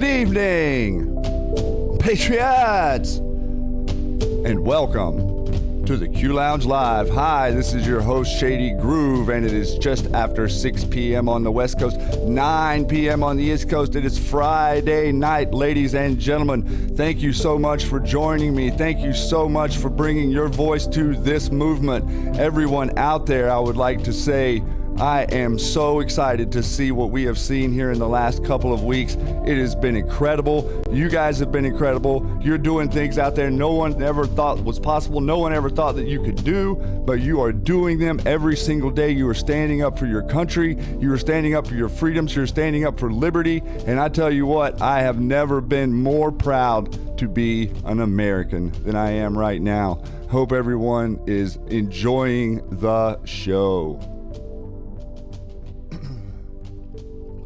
Good evening, Patriots, and welcome to the Q Lounge Live. Hi, this is your host, Shady Groove, and it is just after 6 p.m. on the West Coast, 9 p.m. on the East Coast. It is Friday night, ladies and gentlemen. Thank you so much for joining me. Thank you so much for bringing your voice to this movement. Everyone out there, I would like to say, I am so excited to see what we have seen here in the last couple of weeks. It has been incredible. You guys have been incredible. You're doing things out there no one ever thought was possible. No one ever thought that you could do, but you are doing them every single day. You are standing up for your country. You are standing up for your freedoms. You're standing up for liberty. And I tell you what, I have never been more proud to be an American than I am right now. Hope everyone is enjoying the show.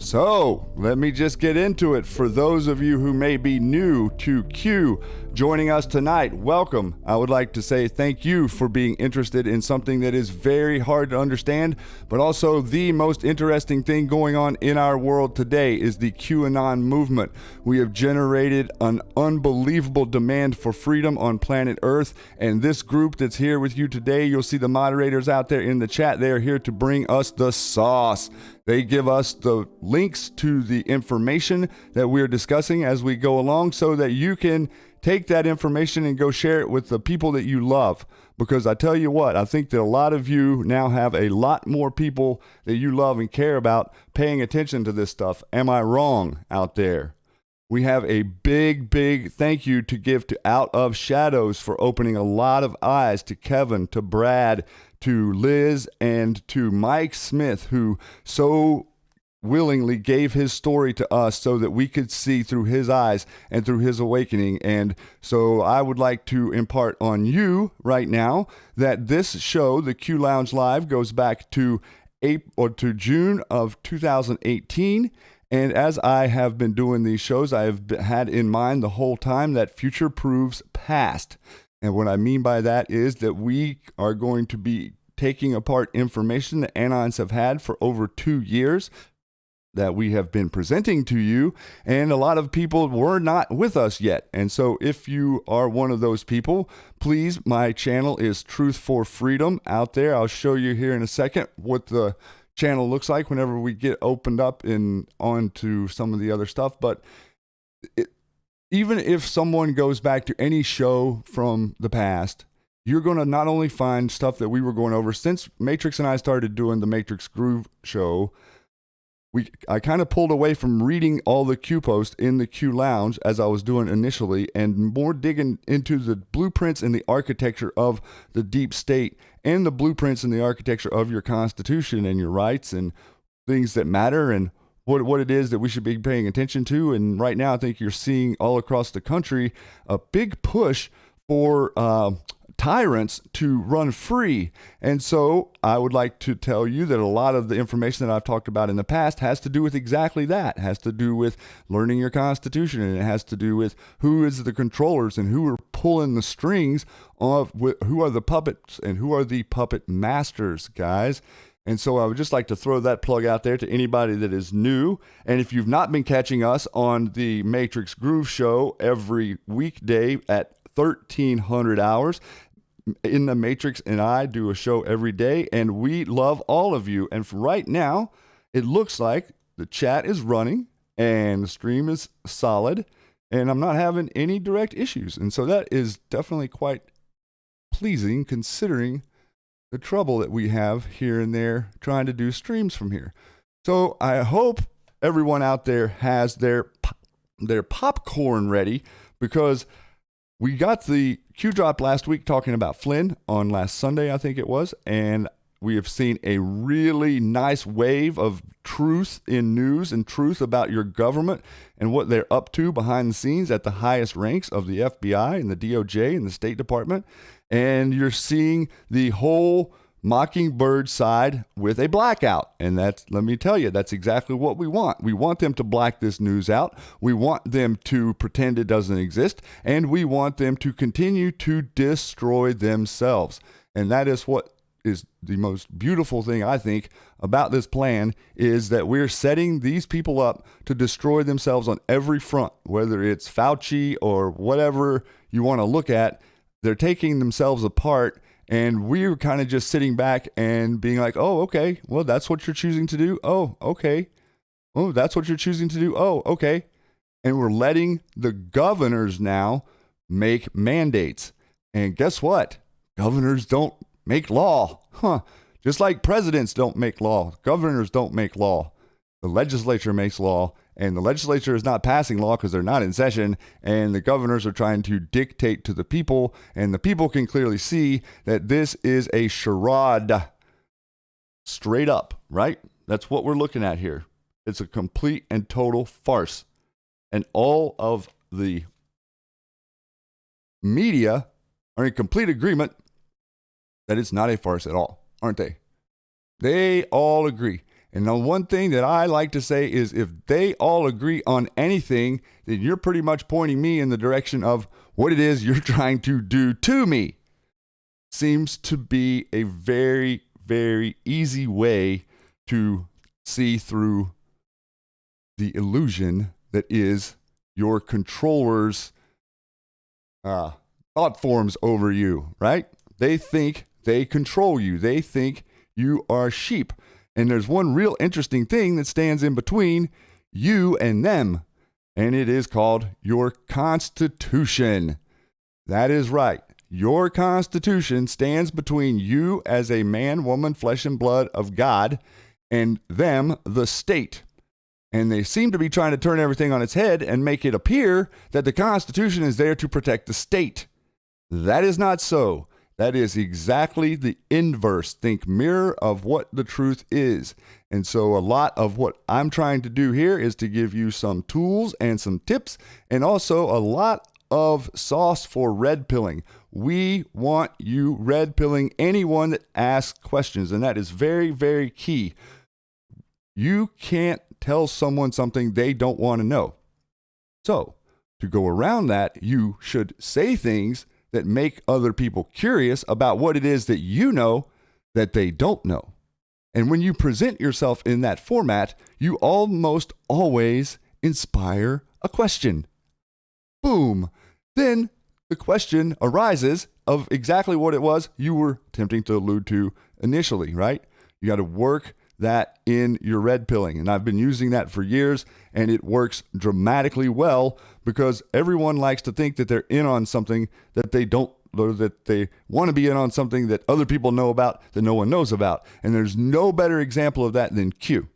So, let me just get into it. For those of you who may be new to Q, joining us tonight, welcome. I would like to say thank you for being interested in something that is very hard to understand, but also the most interesting thing going on in our world today is the QAnon movement. We have generated an unbelievable demand for freedom on planet Earth, and this group that's here with you today, you'll see the moderators out there in the chat. They are here to bring us the sauce. They give us the links to the information that we're discussing as we go along so that you can take that information and go share it with the people that you love. Because I tell you what, I think that a lot of you now have a lot more people that you love and care about paying attention to this stuff. Am I wrong out there? we have a big thank you to give to Out of Shadows for opening a lot of eyes, to Kevin, to Brad, to Liz, and to Mike Smith, who so willingly gave his story to us so that we could see through his eyes and through his awakening. And so I would like to impart on you right now that this show, the Q Lounge Live, goes back to June of 2018. And as I have been doing these shows, I have had in mind the whole time that future proves past. And what I mean by that is that we are going to be taking apart information that Anons have had for over 2 years, that we have been presenting to you, and a lot of people were not with us yet. And so if you are one of those people, please, my channel is Truth for Freedom out there. I'll show you here in a second what the channel looks like whenever we get opened up and onto some of the other stuff. But even if someone goes back to any show from the past, you're going to not only find stuff that we were going over since Matrix and I started doing the Matrix Groove show. I kind of pulled away from reading all the Q posts in the Q Lounge as I was doing initially, and more digging into the blueprints and the architecture of the deep state, and the blueprints and the architecture of your Constitution and your rights and things that matter, and what it is that we should be paying attention to. And right now I think you're seeing all across the country a big push for tyrants to run free. And so I would like to tell you that a lot of the information that I've talked about in the past has to do with exactly that. It has to do with learning your Constitution, and it has to do with who is the controllers and who are pulling the strings of who are the puppets and who are the puppet masters, guys. And so I would just like to throw that plug out there to anybody that is new. And if you've not been catching us on the Matrix Groove Show every weekday at 1300 hours, In the Matrix and I do a show every day, and we love all of you. And for right now, it looks like the chat is running and the stream is solid, and I'm not having any direct issues. And so that is definitely quite pleasing, considering the trouble that we have here and there trying to do streams from here. So I hope everyone out there has their popcorn ready, because we got the Q drop last week talking about Flynn on last Sunday, I think it was, and we have seen a really nice wave of truth in news and truth about your government and what they're up to behind the scenes at the highest ranks of the FBI and the DOJ and the State Department. And you're seeing the whole Mockingbird side with a blackout. And that's, let me tell you, that's exactly what we want. We want them to black this news out. We want them to pretend it doesn't exist. And we want them to continue to destroy themselves. And that is what is the most beautiful thing, I think, about this plan, is that we're setting these people up to destroy themselves on every front, whether it's Fauci or whatever you want to look at. They're taking themselves apart. And we're kind of just sitting back and being like, oh, okay, well, that's what you're choosing to do. Oh, okay. Oh, that's what you're choosing to do. Oh, okay. And we're letting the governors now make mandates. And guess what? Governors don't make law. Just like presidents don't make law, governors don't make law. The legislature makes law. And the legislature is not passing law because they're not in session, and the governors are trying to dictate to the people, and the people can clearly see that this is a charade. Straight up, right? That's what we're looking at here. It's a complete and total farce. And all of the media are in complete agreement that it's not a farce at all, aren't they? They all agree. And the one thing that I like to say is, if they all agree on anything, then you're pretty much pointing me in the direction of what it is you're trying to do to me. Seems to be a very, very easy way to see through the illusion that is your controller's thought forms over you, right? They think they control you. They think you are sheep. And there's one real interesting thing that stands in between you and them, and it is called your Constitution. That is right. Your Constitution stands between you as a man, woman, flesh and blood of God, and them, the state. And they seem to be trying to turn everything on its head and make it appear that the Constitution is there to protect the state. That is not so. That is exactly the inverse. Think mirror of what the truth is. And so a lot of what I'm trying to do here is to give you some tools and some tips, and also a lot of sauce for red pilling. We want you red pilling anyone that asks questions, and that is very, very key. You can't tell someone something they don't want to know. So to go around that, you should say things that make other people curious about what it is that you know that they don't know. And when you present yourself in that format, you almost always inspire a question. Boom. Then the question arises of exactly what it was you were attempting to allude to initially, right? You got to work that in your red pilling. And I've been using that for years, and it works dramatically well because everyone likes to think that they're in on something that they don't, or that they want to be in on something that other people know about that no one knows about. And there's no better example of that than Q.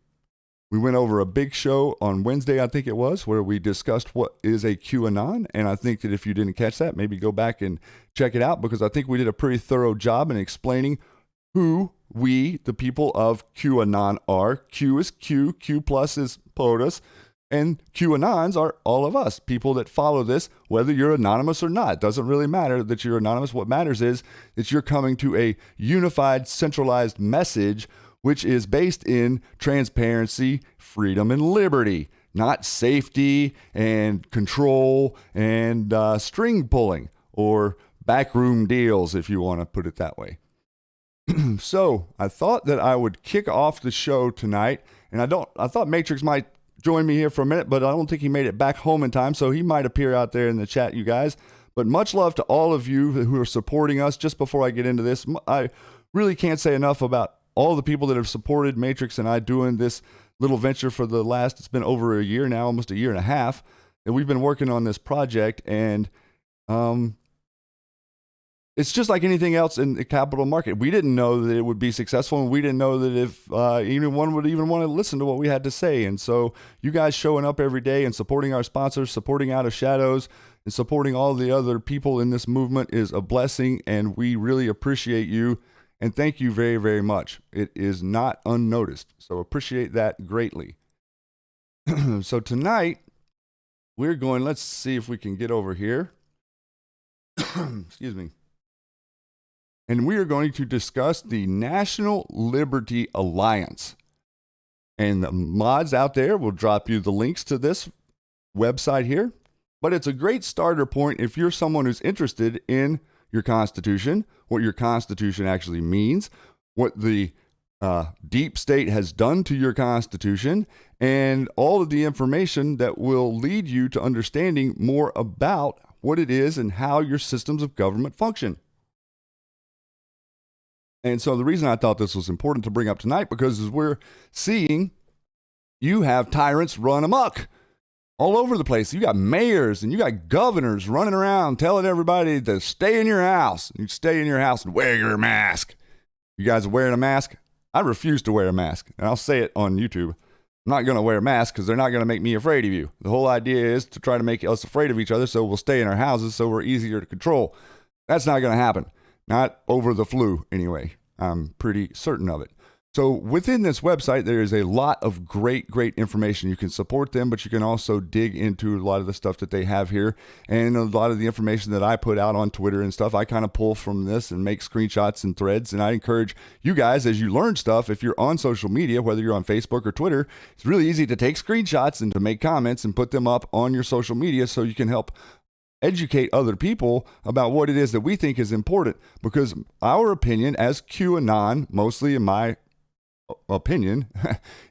We went over a big show on Wednesday, I think it was, where we discussed what is a QAnon. And I think that if you didn't catch that, maybe go back and check it out, because I think we did a pretty thorough job in explaining who we, the people of QAnon, are. Q is Q, Q plus is POTUS, and QAnons are all of us, people that follow this, whether you're anonymous or not. It doesn't really matter that you're anonymous. What matters is that you're coming to a unified, centralized message, which is based in transparency, freedom, and liberty, not safety and control and string pulling or backroom deals, if you want to put it that way. So I thought that I would kick off the show tonight, and I thought Matrix might join me here for a minute, but I don't think he made it back home in time, so he might appear out there in the chat, you guys. But much love to all of you who are supporting us. Just before I get into this, I really can't say enough about all the people that have supported Matrix and I doing this little venture for the last, it's been over a year now, almost a year and a half, that we've been working on this project. And it's just like anything else in the capital market. We didn't know that it would be successful, and we didn't know that if anyone would even want to listen to what we had to say. And so you guys showing up every day and supporting our sponsors, supporting Out of Shadows, and supporting all the other people in this movement is a blessing, and we really appreciate you. And thank you very, very much. It is not unnoticed. So appreciate that greatly. So tonight, we're going, let's see if we can get over here. Excuse me. And we are going to discuss the National Liberty Alliance. And the mods out there will drop you the links to this website here. But it's a great starter point if you're someone who's interested in your Constitution, what your Constitution actually means, what the deep state has done to your Constitution, and all of the information that will lead you to understanding more about what it is and how your systems of government function. And so the reason I thought this was important to bring up tonight, because as we're seeing, you have tyrants run amok all over the place. You got mayors and you got governors running around telling everybody to stay in your house. You stay in your house and wear your mask. You guys are wearing a mask? I refuse to wear a mask. And I'll say it on YouTube. I'm not going to wear a mask because they're not going to make me afraid of you. The whole idea is to try to make us afraid of each other so we'll stay in our houses so we're easier to control. That's not going to happen. Not over the flu, anyway. I'm pretty certain of it. So within this website, there is a lot of great information. You can support them, but you can also dig into a lot of the stuff that they have here. And a lot of the information that I put out on Twitter and stuff, I kind of pull from this and make screenshots and threads. And I encourage you guys, as you learn stuff, if you're on social media, whether you're on Facebook or Twitter, it's really easy to take screenshots and to make comments and put them up on your social media so you can help educate other people about what it is that we think is important. Because our opinion as QAnon, mostly in my opinion,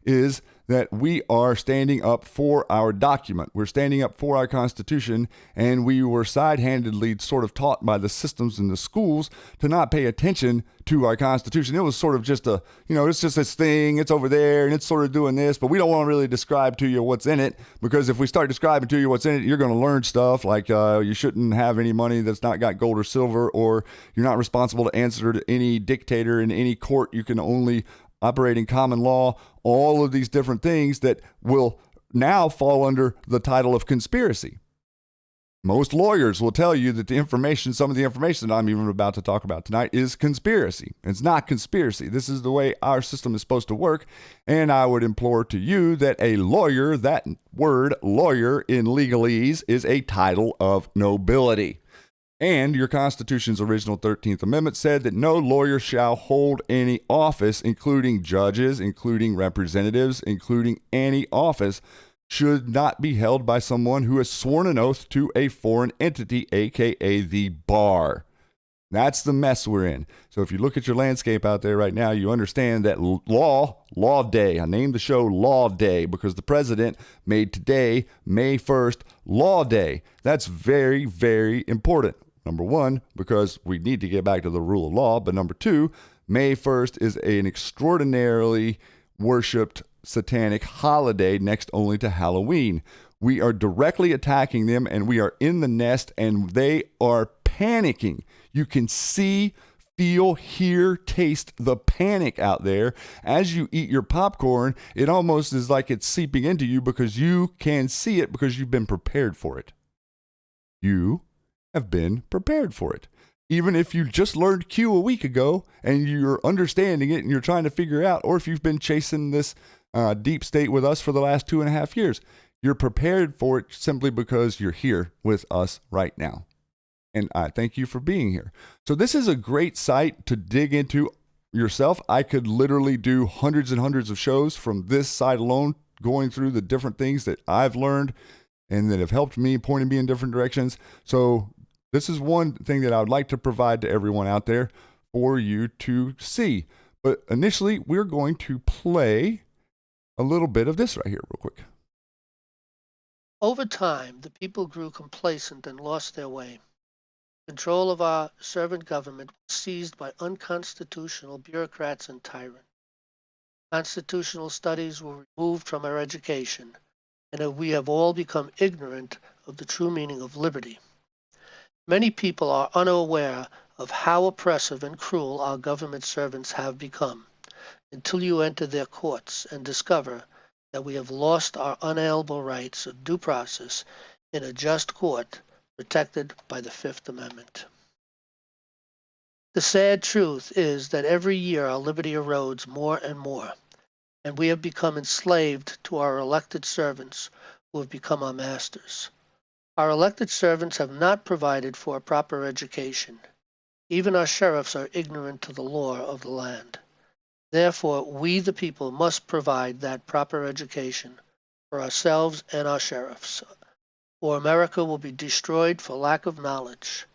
is that we are standing up for our document. We're standing up for our Constitution, and we were side-handedly sort of taught by the systems in the schools to not pay attention to our Constitution. It was sort of just a, it's just this thing, it's over there, and it's sort of doing this, but we don't want to really describe to you what's in it, because if we start describing to you what's in it, you're going to learn stuff like you shouldn't have any money that's not got gold or silver, or you're not responsible to answer to any dictator in any court. You can only operate in common law, all of these different things that will now fall under the title of conspiracy. Most lawyers will tell you that some of the information that I'm even about to talk about tonight is conspiracy. It's not conspiracy. This is the way our system is supposed to work. And I would implore to you that a lawyer, that word lawyer in legalese, is a title of nobility. And your Constitution's original 13th Amendment said that no lawyer shall hold any office, including judges, including representatives, including any office, should not be held by someone who has sworn an oath to a foreign entity, aka the bar. That's the mess we're in. So if you look at your landscape out there right now, you understand that law day. I named the show Law Day because the president made today, May 1st, Law Day. That's very, very important. Number one, because we need to get back to the rule of law. But number two, May 1st is an extraordinarily worshipped satanic holiday next only to Halloween. We are directly attacking them, and we are in the nest, and they are panicking. You can see, feel, hear, taste the panic out there. As you eat your popcorn, it almost is like it's seeping into you because you can see it because you've been prepared for it. You have been prepared for it. Even if you just learned Q a week ago and you're understanding it and you're trying to figure out, or if you've been chasing this deep state with us for the last 2.5 years, you're prepared for it simply because you're here with us right now. And I thank you for being here. So this is a great site to dig into yourself. I could literally do hundreds and hundreds of shows from this site alone, going through the different things that I've learned and that have helped me, pointed me in different directions. So this is one thing that I would like to provide to everyone out there for you to see. But initially, we're going to play a little bit of this right here real quick. Over time, the people grew complacent and lost their way. Control of our servant government was seized by unconstitutional bureaucrats and tyrants. Constitutional studies were removed from our education, and we have all become ignorant of the true meaning of liberty. Many people are unaware of how oppressive and cruel our government servants have become, until you enter their courts and discover that we have lost our unalienable rights of due process in a just court protected by the Fifth Amendment. The sad truth is that every year our liberty erodes more and more, and we have become enslaved to our elected servants who have become our masters. Our elected servants have not provided for a proper education. Even our sheriffs are ignorant to the law of the land. Therefore, we the people must provide that proper education for ourselves and our sheriffs, or America will be destroyed for lack of knowledge.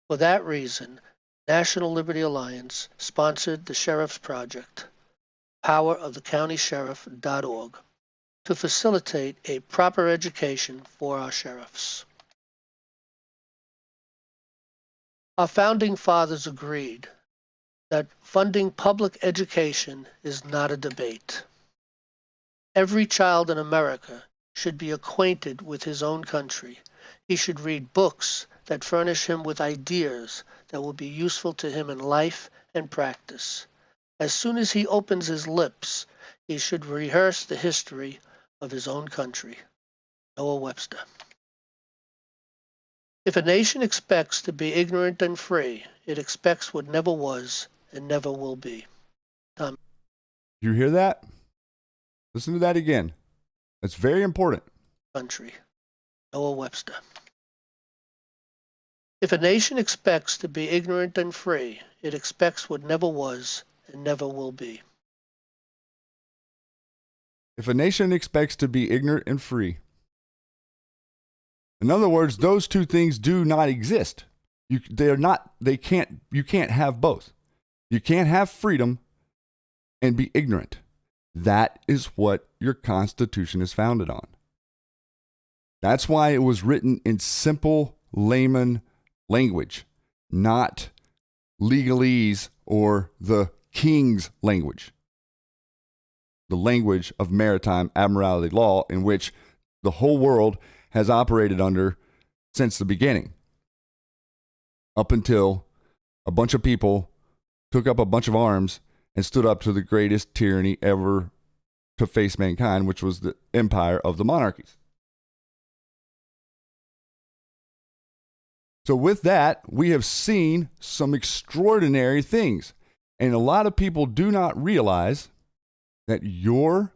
For that reason, National Liberty Alliance sponsored the Sheriff's Project, powerofthecountysheriff.org, to facilitate a proper education for our sheriffs. Our founding fathers agreed that funding public education is not a debate. Every child in America should be acquainted with his own country. He should read books that furnish him with ideas that will be useful to him in life and practice. As soon as he opens his lips, he should rehearse the history of his own country. Noah Webster. If a nation expects to be ignorant and free, it expects what never was and never will be. You hear that? Listen to that again. That's very important. Country. Noah Webster. If a nation expects to be ignorant and free, it expects what never was and never will be. If a nation expects to be ignorant and free. In other words, those two things do not exist. You can't have both. You can't have freedom and be ignorant. That is what your Constitution is founded on. That's why it was written in simple layman language, not legalese or the king's language. The language of maritime admiralty law in which the whole world has operated under since the beginning, up until a bunch of people took up a bunch of arms and stood up to the greatest tyranny ever to face mankind, which was the empire of the monarchies. So with that, we have seen some extraordinary things. And a lot of people do not realize that your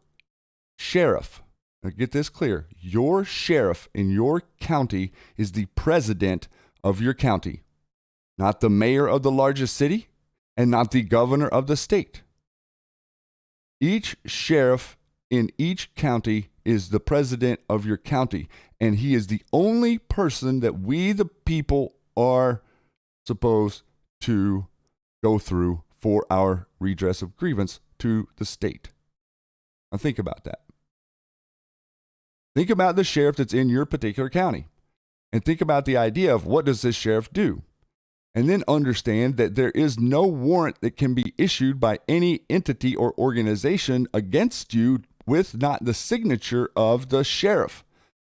sheriff, now get this clear, your sheriff in your county is the president of your county, not the mayor of the largest city and not the governor of the state. Each sheriff in each county is the president of your county, and he is the only person that we, the people, are supposed to go through for our redress of grievance to the state. Now think about that. Think about the sheriff that's in your particular county, and think about the idea of what does this sheriff do? And then understand that there is no warrant that can be issued by any entity or organization against you with not the signature of the sheriff.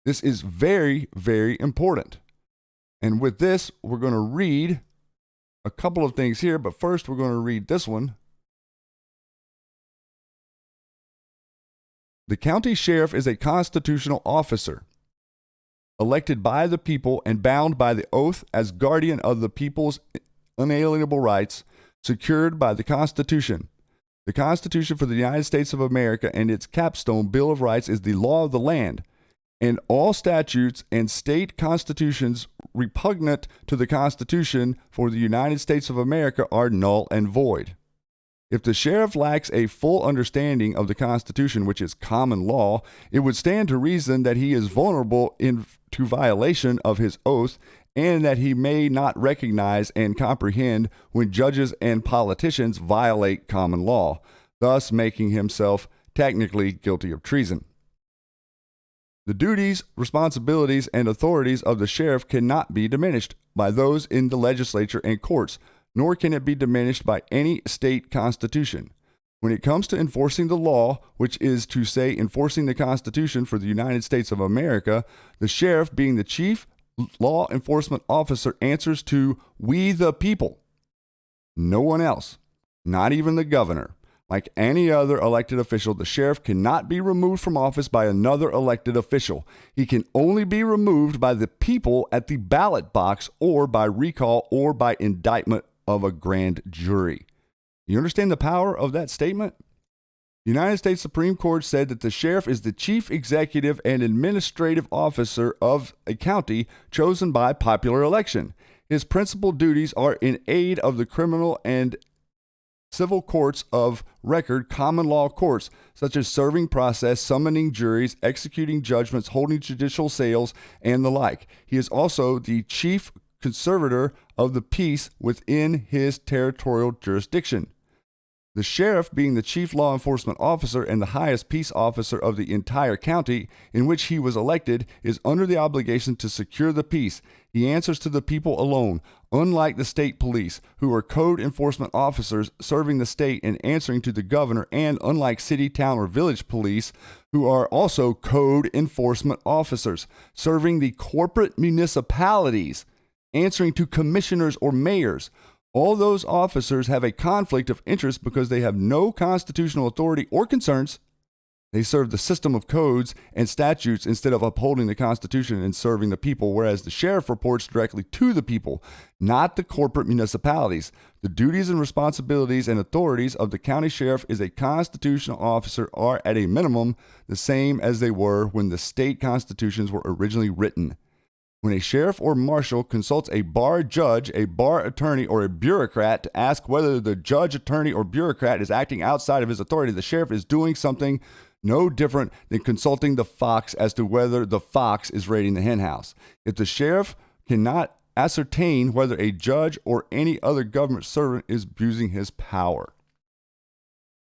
This is very, very important. And with this, we're going to read a couple of things here, but first we're going to read this one. The county sheriff is a constitutional officer, elected by the people and bound by the oath as guardian of the people's unalienable rights, secured by the Constitution. The Constitution for the United States of America and its capstone Bill of Rights is the law of the land, and all statutes and state constitutions repugnant to the Constitution for the United States of America are null and void. If the sheriff lacks a full understanding of the Constitution, which is common law, it would stand to reason that he is vulnerable to violation of his oath, and that he may not recognize and comprehend when judges and politicians violate common law, thus making himself technically guilty of treason. The duties, responsibilities, and authorities of the sheriff cannot be diminished by those in the legislature and courts, nor can it be diminished by any state constitution. When it comes to enforcing the law, which is to say enforcing the Constitution for the United States of America, the sheriff, being the chief law enforcement officer, answers to we the people, no one else, not even the governor. Like any other elected official, the sheriff cannot be removed from office by another elected official. He can only be removed by the people at the ballot box, or by recall, or by indictment of a grand jury. You understand the power of that statement? The United States Supreme Court said that the sheriff is the chief executive and administrative officer of a county chosen by popular election. His principal duties are in aid of the criminal and civil courts of record, common law courts, such as serving process, summoning juries, executing judgments, holding judicial sales, and the like. He is also the chief conservator of the peace within his territorial jurisdiction. The sheriff, being the chief law enforcement officer and the highest peace officer of the entire county in which he was elected, is under the obligation to secure the peace. He answers to the people alone, unlike the state police, who are code enforcement officers serving the state and answering to the governor, and unlike city, town, or village police, who are also code enforcement officers serving the corporate municipalities, answering to commissioners or mayors. All those officers have a conflict of interest because they have no constitutional authority or concerns. They serve the system of codes and statutes instead of upholding the Constitution and serving the people, whereas the sheriff reports directly to the people, not the corporate municipalities. The duties and responsibilities and authorities of the county sheriff as a constitutional officer are at a minimum the same as they were when the state constitutions were originally written. When a sheriff or marshal consults a bar judge, a bar attorney, or a bureaucrat to ask whether the judge, attorney, or bureaucrat is acting outside of his authority, the sheriff is doing something no different than consulting the fox as to whether the fox is raiding the henhouse. If the sheriff cannot ascertain whether a judge or any other government servant is abusing his power.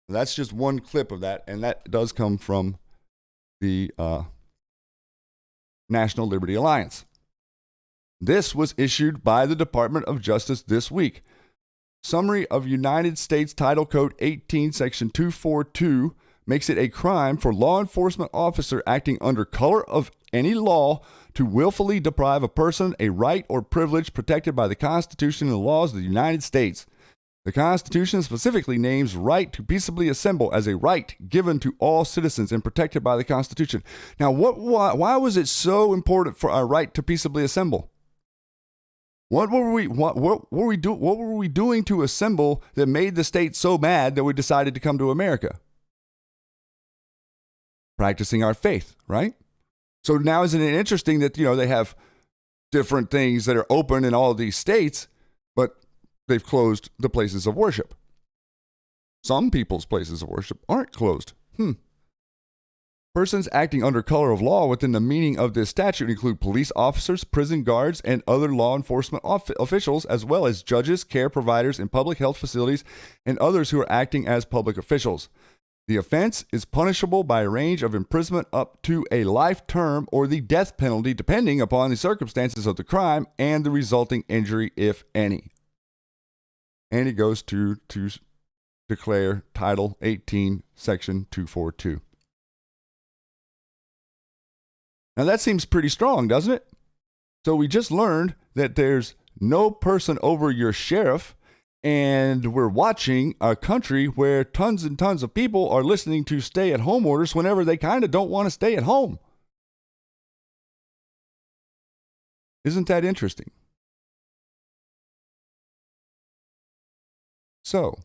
That's just one clip of that, and that does come from the National Liberty Alliance. This was issued by the Department of Justice this week. Summary of United States Title Code 18, Section 242 makes it a crime for law enforcement officer acting under color of any law to willfully deprive a person a right or privilege protected by the Constitution and the laws of the United States. The Constitution specifically names right to peaceably assemble as a right given to all citizens and protected by the Constitution. Now, why was it so important for our right to peaceably assemble? What were we doing to assemble that made the state so mad that we decided to come to America? Practicing our faith, right? So now isn't it interesting that, they have different things that are open in all of these states, but they've closed the places of worship. Some people's places of worship aren't closed. Persons acting under color of law within the meaning of this statute include police officers, prison guards, and other law enforcement officials, as well as judges, care providers in public health facilities, and others who are acting as public officials. The offense is punishable by a range of imprisonment up to a life term or the death penalty, depending upon the circumstances of the crime and the resulting injury, if any. And it goes to declare Title 18, Section 242. Now that seems pretty strong, doesn't it? So we just learned that there's no person over your sheriff, and we're watching a country where tons and tons of people are listening to stay-at-home orders whenever they kind of don't want to stay at home. Isn't that interesting? So,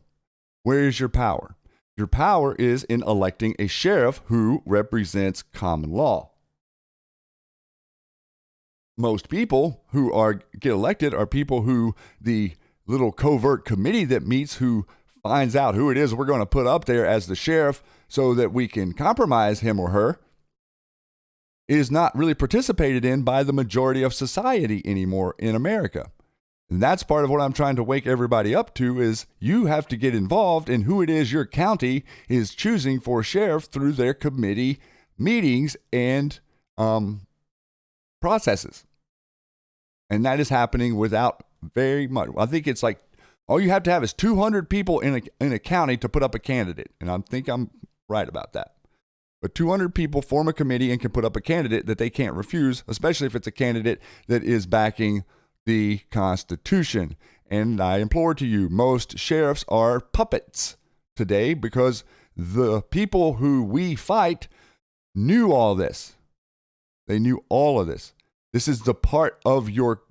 where is your power? Your power is in electing a sheriff who represents common law. Most people who get elected are people who the little covert committee that meets who finds out who it is we're going to put up there as the sheriff so that we can compromise him or her is not really participated in by the majority of society anymore in America. And that's part of what I'm trying to wake everybody up to is you have to get involved in who it is your county is choosing for sheriff through their committee meetings and processes. And that is happening without very much. I think it's like all you have to have is 200 people in a county to put up a candidate. And I think I'm right about that. But 200 people form a committee and can put up a candidate that they can't refuse, especially if it's a candidate that is backing the Constitution. And I implore to you, most sheriffs are puppets today because the people who we fight knew all this. They knew all of this. This is the part of your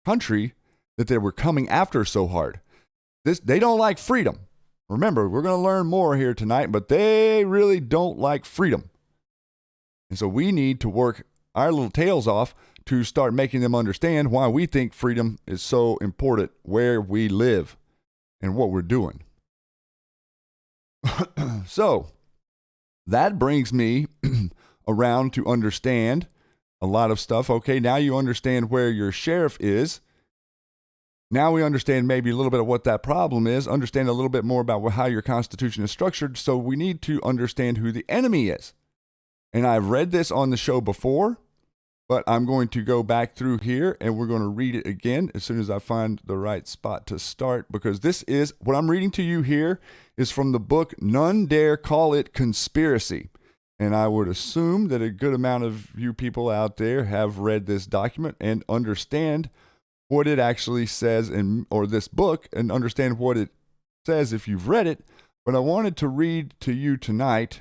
country that they were coming after so hard. They don't like freedom. Remember, we're going to learn more here tonight, but they really don't like freedom. And so we need to work our little tails off to start making them understand why we think freedom is so important where we live and what we're doing. So that brings me around to understand a lot of stuff. Okay, now you understand where your sheriff is. Now we understand maybe a little bit of what that problem is, understand a little bit more about how your Constitution is structured. So we need to understand who the enemy is. And I've read this on the show before, but I'm going to go back through here and we're going to read it again as soon as I find the right spot to start, because this is what I'm reading to you here is from the book None Dare Call It Conspiracy. And I would assume that a good amount of you people out there have read this document and understand what it actually says or this book and understand what it says if you've read it. But I wanted to read to you tonight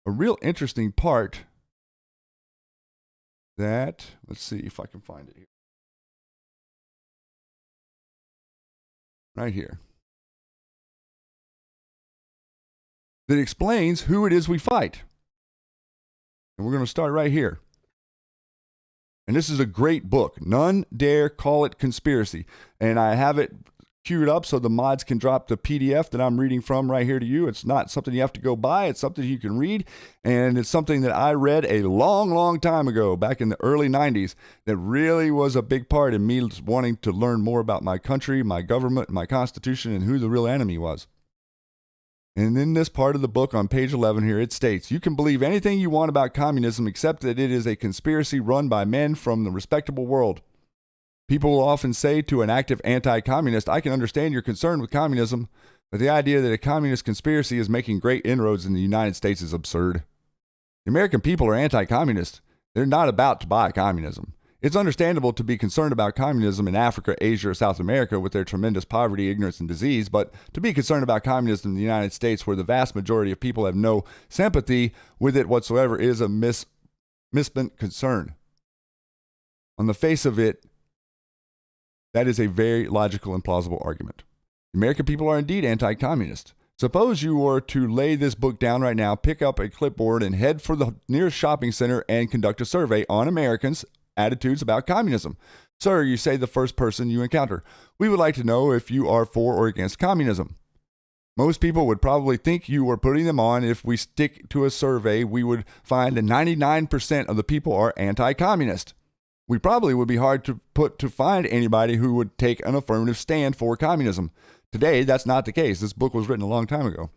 a real interesting part that, let's see if I can find it here. Right here. That explains who it is we fight. And we're going to start right here. And this is a great book, None Dare Call It Conspiracy. And I have it queued up so the mods can drop the PDF that I'm reading from right here to you. It's not something you have to go buy. It's something you can read. And it's something that I read a long, long time ago, back in the early 90s, that really was a big part in me wanting to learn more about my country, my government, my Constitution, and who the real enemy was. And in this part of the book on page 11 here, it states, you can believe anything you want about communism except that it is a conspiracy run by men from the respectable world. People will often say to an active anti-communist, I can understand your concern with communism, but the idea that a communist conspiracy is making great inroads in the United States is absurd. The American people are anti-communist. They're not about to buy communism. It's understandable to be concerned about communism in Africa, Asia, or South America with their tremendous poverty, ignorance, and disease, but to be concerned about communism in the United States, where the vast majority of people have no sympathy with it whatsoever, is a misspent concern. On the face of it, that is a very logical and plausible argument. The American people are indeed anti-communist. Suppose you were to lay this book down right now, pick up a clipboard, and head for the nearest shopping center and conduct a survey on Americans' attitudes about communism. Sir, you say the first person you encounter. We would like to know if you are for or against communism. Most people would probably think you were putting them on. If we stick to a survey, we would find that 99% of the people are anti-communist. We probably would be hard to find anybody who would take an affirmative stand for communism. Today, that's not the case. This book was written a long time ago.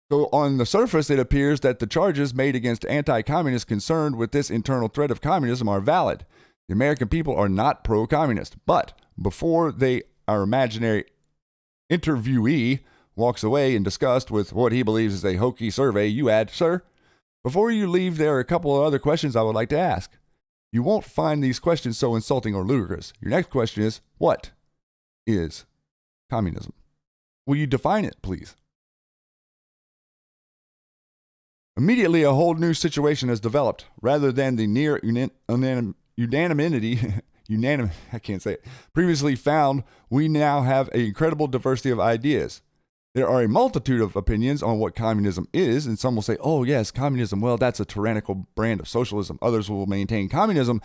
So on the surface, it appears that the charges made against anti-communists concerned with this internal threat of communism are valid. The American people are not pro-communist. But before our imaginary interviewee walks away in disgust with what he believes is a hokey survey, you add, "Sir, before you leave, there are a couple of other questions I would like to ask. You won't find these questions so insulting or ludicrous. Your next question is, what is communism? Will you define it, please?" Immediately, a whole new situation has developed. Rather than the near unanimity previously found, we now have an incredible diversity of ideas. There are a multitude of opinions on what communism is, and some will say, "Oh yes, communism, well, that's a tyrannical brand of socialism." Others will maintain communism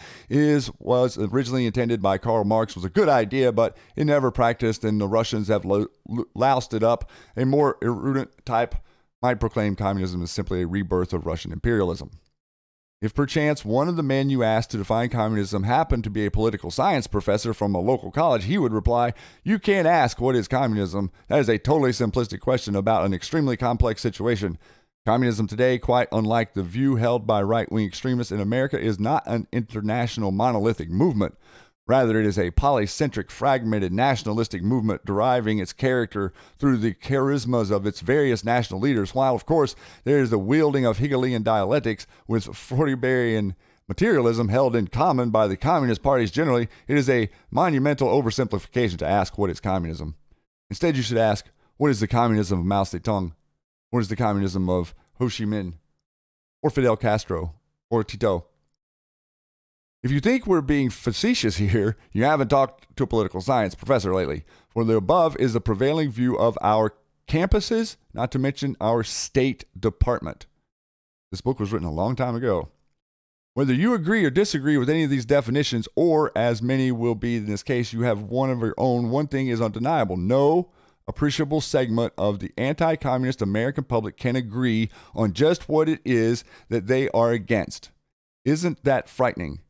was originally intended by Karl Marx, was a good idea, but it never practiced, and the Russians have loused it up. A more erudite type might proclaim communism is simply a rebirth of Russian imperialism. If perchance one of the men you asked to define communism happened to be a political science professor from a local college, he would reply, "You can't ask what is communism. That is a totally simplistic question about an extremely complex situation. Communism today, quite unlike the view held by right-wing extremists in America, is not an international monolithic movement. Rather, it is a polycentric, fragmented, nationalistic movement deriving its character through the charismas of its various national leaders, while, of course, there is the wielding of Hegelian dialectics with Freuderian materialism held in common by the communist parties generally. It is a monumental oversimplification to ask what is communism. Instead, you should ask, what is the communism of Mao Zedong? What is the communism of Ho Chi Minh? Or Fidel Castro? Or Tito? If you think we're being facetious here, you haven't talked to a political science professor lately. For the above is the prevailing view of our campuses, not to mention our State Department. This book was written a long time ago. Whether you agree or disagree with any of these definitions, or as many will be in this case, you have one of your own, one thing is undeniable. No appreciable segment of the anti-communist American public can agree on just what it is that they are against. Isn't that frightening?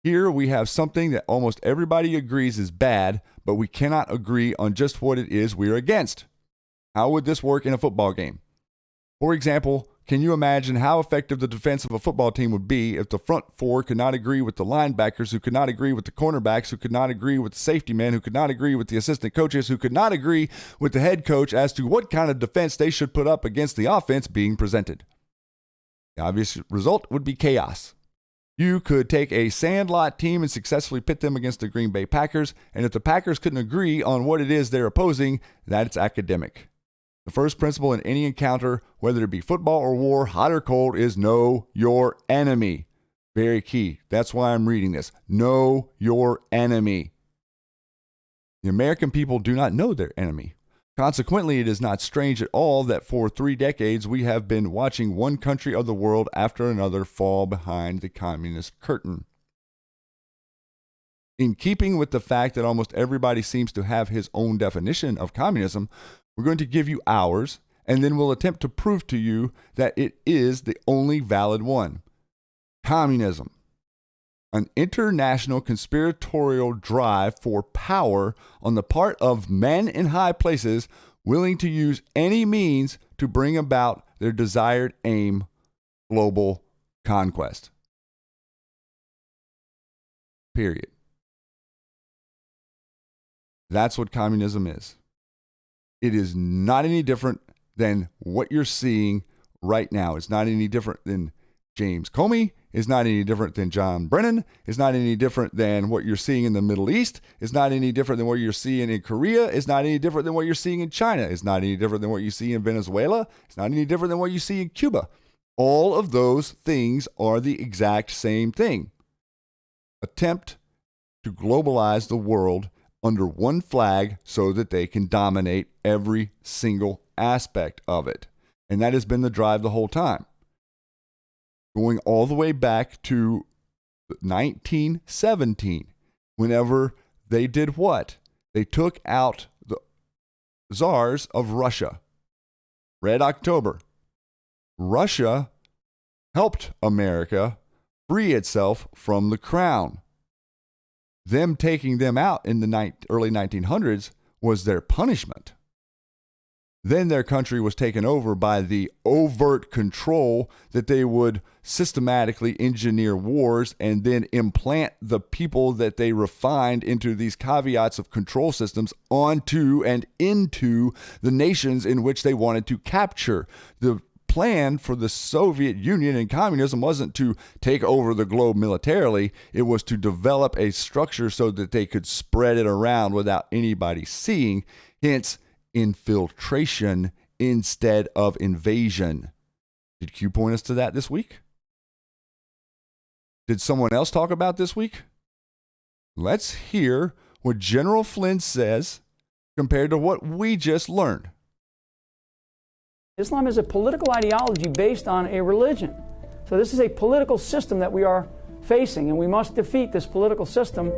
Here we have something that almost everybody agrees is bad, but we cannot agree on just what it is we're against. How would this work in a football game? For example, can you imagine how effective the defense of a football team would be if the front four could not agree with the linebackers, who could not agree with the cornerbacks, who could not agree with the safety men, who could not agree with the assistant coaches, who could not agree with the head coach as to what kind of defense they should put up against the offense being presented? The obvious result would be chaos. You could take a sandlot team and successfully pit them against the Green Bay Packers, and if the Packers couldn't agree on what it is they're opposing, that's academic. The first principle in any encounter, whether it be football or war, hot or cold, is know your enemy. Very key. That's why I'm reading this. Know your enemy. The American people do not know their enemy. Consequently, it is not strange at all that for 3 decades we have been watching one country of the world after another fall behind the communist curtain. In keeping with the fact that almost everybody seems to have his own definition of communism, we're going to give you ours, and then we'll attempt to prove to you that it is the only valid one. Communism. An international conspiratorial drive for power on the part of men in high places willing to use any means to bring about their desired aim, global conquest. Period. That's what communism is. It is not any different than what you're seeing right now. It's not any different than James Comey is not any different than John Brennan, is not any different than what you're seeing in the Middle East, is not any different than what you're seeing in Korea, is not any different than what you're seeing in China, is not any different than what you see in Venezuela, it's not any different than what you see in Cuba. All of those things are the exact same thing. Attempt to globalize the world under one flag so that they can dominate every single aspect of it. And that has been the drive the whole time. Going all the way back to 1917, whenever they did what? They took out the czars of Russia. Red October. Russia helped America free itself from the crown. Them taking them out in the early 1900s was their punishment. Then their country was taken over by the overt control that they would systematically engineer wars and then implant the people that they refined into these caveats of control systems onto and into the nations in which they wanted to capture. The plan for the Soviet Union and communism wasn't to take over the globe militarily. It was to develop a structure so that they could spread it around without anybody seeing. Hence, infiltration instead of invasion. Did Q point us to that this week? Did someone else talk about this week? Let's hear what General Flynn says compared to what we just learned. Islam is a political ideology based on a religion. So this is a political system that we are facing, and we must defeat this political system.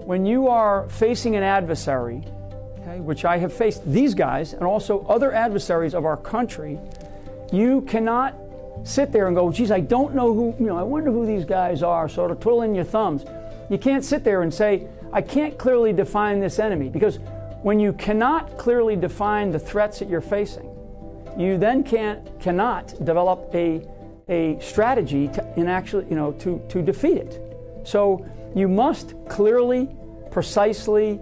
When you are facing an adversary, which I have faced these guys and also other adversaries of our country, you cannot sit there and go, geez, I don't know who, I wonder who these guys are, sort of twiddling your thumbs. You can't sit there and say, I can't clearly define this enemy, because when you cannot clearly define the threats that you're facing, you then cannot develop a strategy to defeat it. So you must clearly, precisely,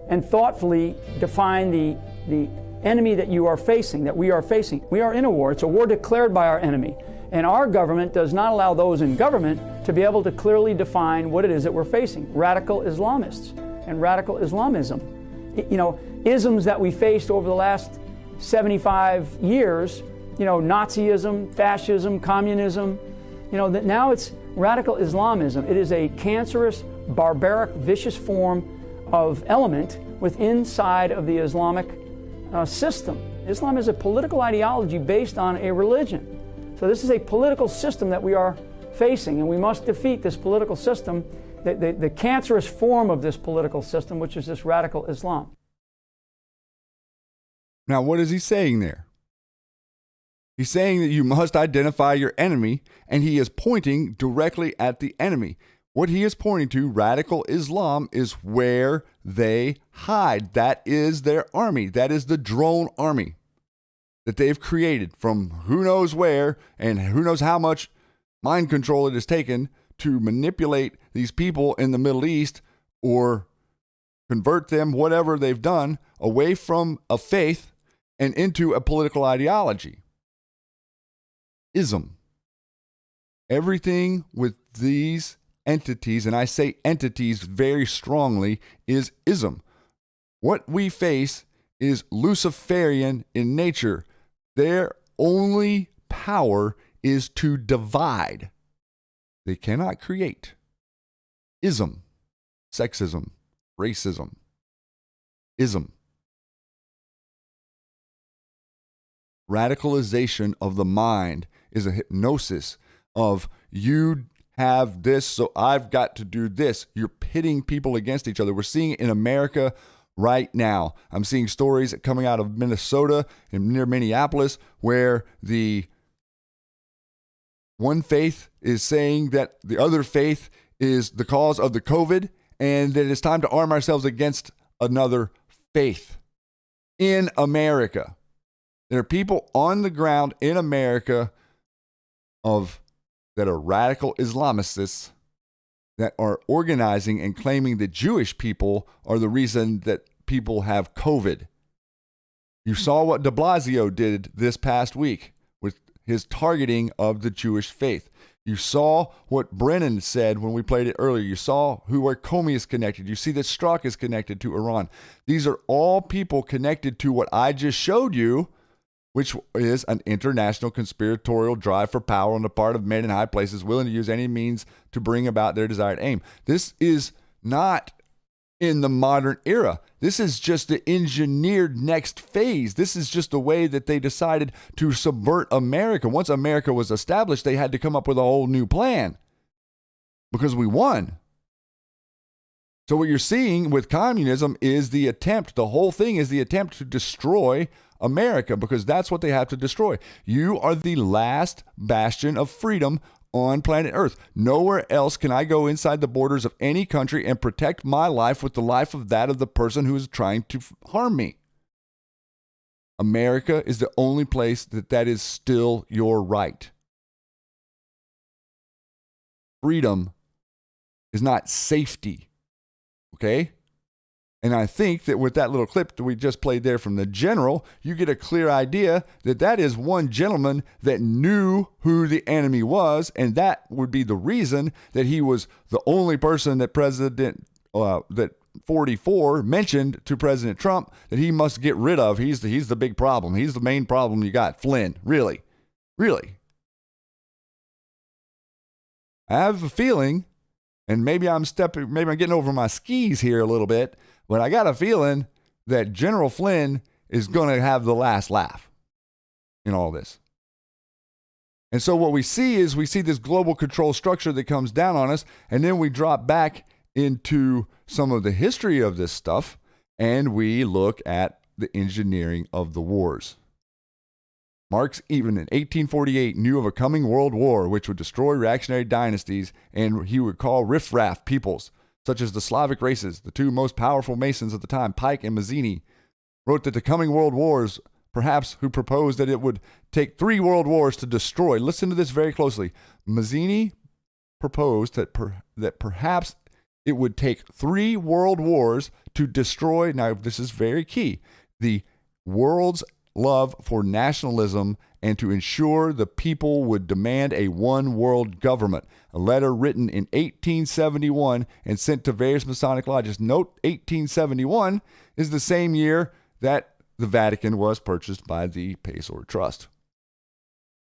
and thoughtfully define the enemy that you are facing, that we are facing. We are in a war. It's a war declared by our enemy. And our government does not allow those in government to be able to clearly define what it is that we're facing. Radical Islamists and radical Islamism. Isms that we faced over the last 75 years, Nazism, fascism, communism, that now it's radical Islamism. It is a cancerous, barbaric, vicious form of element inside of the Islamic system. Islam is a political ideology based on a religion. So this is a political system that we are facing, and we must defeat this political system, the cancerous form of this political system, which is this radical Islam. Now, what is he saying there? He's saying that you must identify your enemy, and he is pointing directly at the enemy. What he is pointing to, radical Islam, is where they hide. That is their army. That is the drone army that they've created from who knows where and who knows how much mind control it has taken to manipulate these people in the Middle East or convert them, whatever they've done, away from a faith and into a political ideology. Ism. Everything with these entities, and I say entities very strongly, is ism. What we face is Luciferian in nature. Their only power is to divide. They cannot create. Ism, sexism, racism, ism. Radicalization of the mind is a hypnosis of you have this, so I've got to do this. You're pitting people against each other. We're seeing it in America right now. I'm seeing stories coming out of Minnesota and near Minneapolis where the one faith is saying that the other faith is the cause of the COVID and that it's time to arm ourselves against another faith in America. There are people on the ground in America that are radical Islamists that are organizing and claiming that Jewish people are the reason that people have COVID. You saw what de Blasio did this past week with his targeting of the Jewish faith. You saw what Brennan said when we played it earlier. You saw where Comey is connected. You see that Strzok is connected to Iran. These are all people connected to what I just showed you, which is an international conspiratorial drive for power on the part of men in high places willing to use any means to bring about their desired aim. This is not in the modern era. This is just the engineered next phase. This is just the way that they decided to subvert America. Once America was established, they had to come up with a whole new plan because we won. So what you're seeing with communism is the whole thing is the attempt to destroy America, because that's what they have to destroy. You are the last bastion of freedom on planet Earth. Nowhere else can I go inside the borders of any country and protect my life with the life of that of the person who is trying to harm me. America is the only place that is still your right. Freedom is not safety. Okay? And I think that with that little clip that we just played there from the general, you get a clear idea that that is one gentleman that knew who the enemy was, and that would be the reason that he was the only person that that 44 mentioned to President Trump that he must get rid of. He's the big problem. He's the main problem you got. Flynn. Really? Really? I have a feeling, and maybe I'm getting over my skis here a little bit, but I got a feeling that General Flynn is going to have the last laugh in all this. And so what we see this global control structure that comes down on us, and then we drop back into some of the history of this stuff, and we look at the engineering of the wars. Marx, even in 1848, knew of a coming world war which would destroy reactionary dynasties, and he would call riffraff peoples, such as the Slavic races. The two most powerful Masons at the time, Pike and Mazzini, wrote that the coming world wars, perhaps who proposed that it would take 3 world wars to destroy. Listen to this very closely. Mazzini proposed that perhaps it would take 3 world wars to destroy, now this is very key, the world's love for nationalism and to ensure the people would demand a one world government. A letter written in 1871 and sent to various Masonic lodges. Note 1871 is the same year that the Vatican was purchased by the Paysour Trust.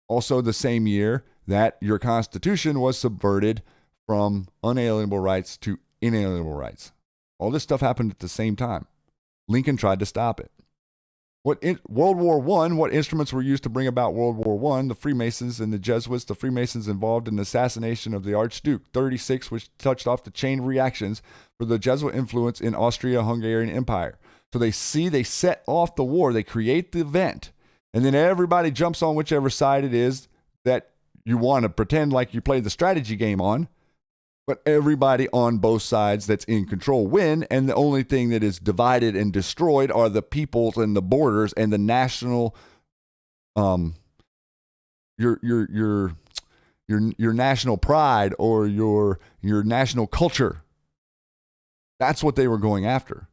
Also the same year that your Constitution was subverted from unalienable rights to inalienable rights. All this stuff happened at the same time. Lincoln tried to stop it. World War I, what instruments were used to bring about World War I? The Freemasons and the Jesuits. The Freemasons involved in the assassination of the Archduke. 36, which touched off the chain of reactions for the Jesuit influence in Austria-Hungarian Empire. So they set off the war. They create the event. And then everybody jumps on whichever side it is that you want to pretend like you played the strategy game on. But everybody on both sides that's in control win, and the only thing that is divided and destroyed are the peoples and the borders and the national, your national pride or your national culture. That's what they were going after.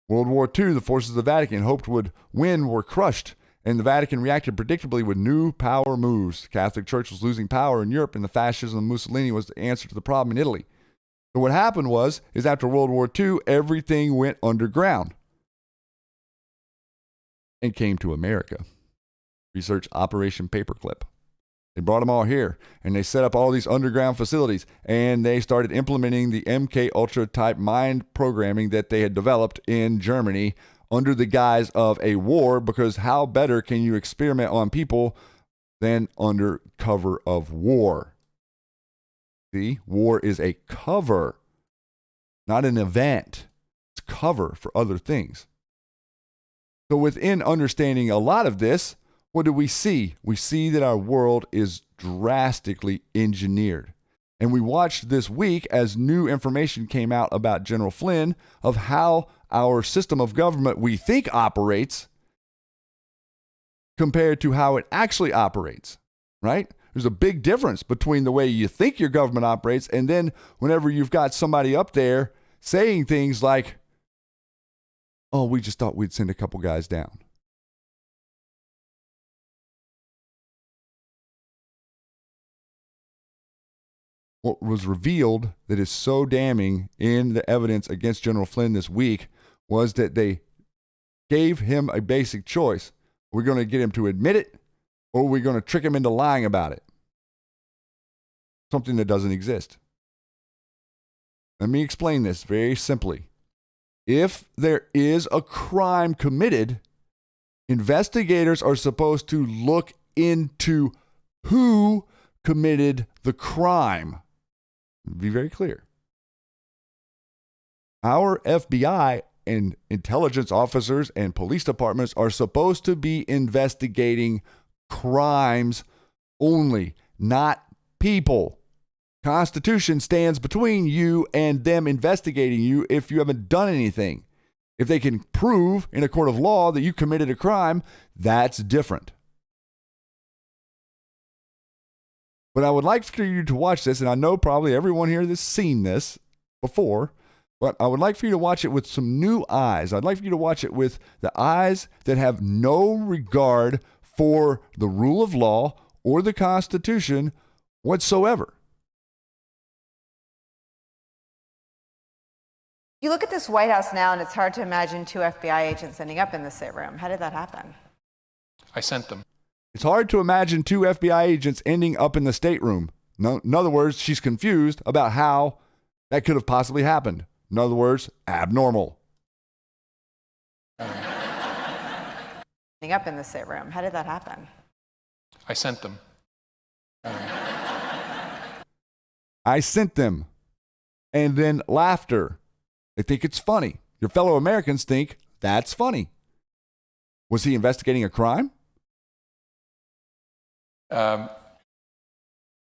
World War II, the forces of the Vatican hoped would win were crushed, and the Vatican reacted predictably with new power moves. The Catholic Church was losing power in Europe, and the fascism of Mussolini was the answer to the problem in Italy. So what happened is after World War II, everything went underground and came to America. Research Operation Paperclip. They brought them all here, and they set up all these underground facilities, and they started implementing the MK Ultra type mind programming that they had developed in Germany under the guise of a war, because how better can you experiment on people than under cover of war? See, war is a cover, not an event. It's cover for other things. So within understanding a lot of this, what do we see? We see that our world is drastically engineered. And we watched this week as new information came out about General Flynn of how our system of government we think operates compared to how it actually operates, right? There's a big difference between the way you think your government operates and then whenever you've got somebody up there saying things like, oh, we just thought we'd send a couple guys down. What was revealed that is so damning in the evidence against General Flynn this week was that they gave him a basic choice. We're going to get him to admit it, or we're going to trick him into lying about it. Something that doesn't exist. Let me explain this very simply. If there is a crime committed, investigators are supposed to look into who committed the crime. Be very clear. Our FBI and intelligence officers and police departments are supposed to be investigating crimes only, not people. Constitution stands between you and them investigating you if you haven't done anything. If they can prove in a court of law that you committed a crime, that's different. But I would like for you to watch this, and I know probably everyone here has seen this before, but I would like for you to watch it with some new eyes. I'd like for you to watch it with the eyes that have no regard for the rule of law or the Constitution whatsoever. You look at this White House now, and it's hard to imagine 2 FBI agents ending up in the same room. How did that happen? I sent them. It's hard to imagine 2 FBI agents ending up in the stateroom. No, in other words, she's confused about how that could have possibly happened. In other words, abnormal. Ending up in the same room. How did that happen? I sent them. I sent them. And then laughter. They think it's funny. Your fellow Americans think that's funny. Was he investigating a crime?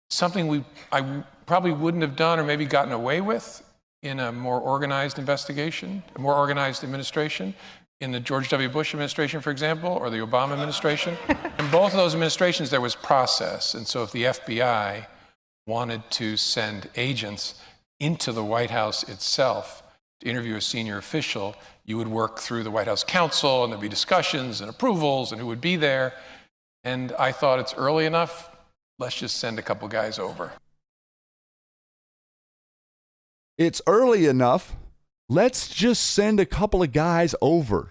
Something I probably wouldn't have done or maybe gotten away with in a more organized investigation, a more organized administration, in the George W. Bush administration, for example, or the Obama administration. In both of those administrations, there was process. And so if the FBI wanted to send agents into the White House itself to interview a senior official, you would work through the White House counsel, and there'd be discussions and approvals and who would be there. And I thought it's early enough, let's just send a couple guys over. It's early enough. Let's just send a couple of guys over.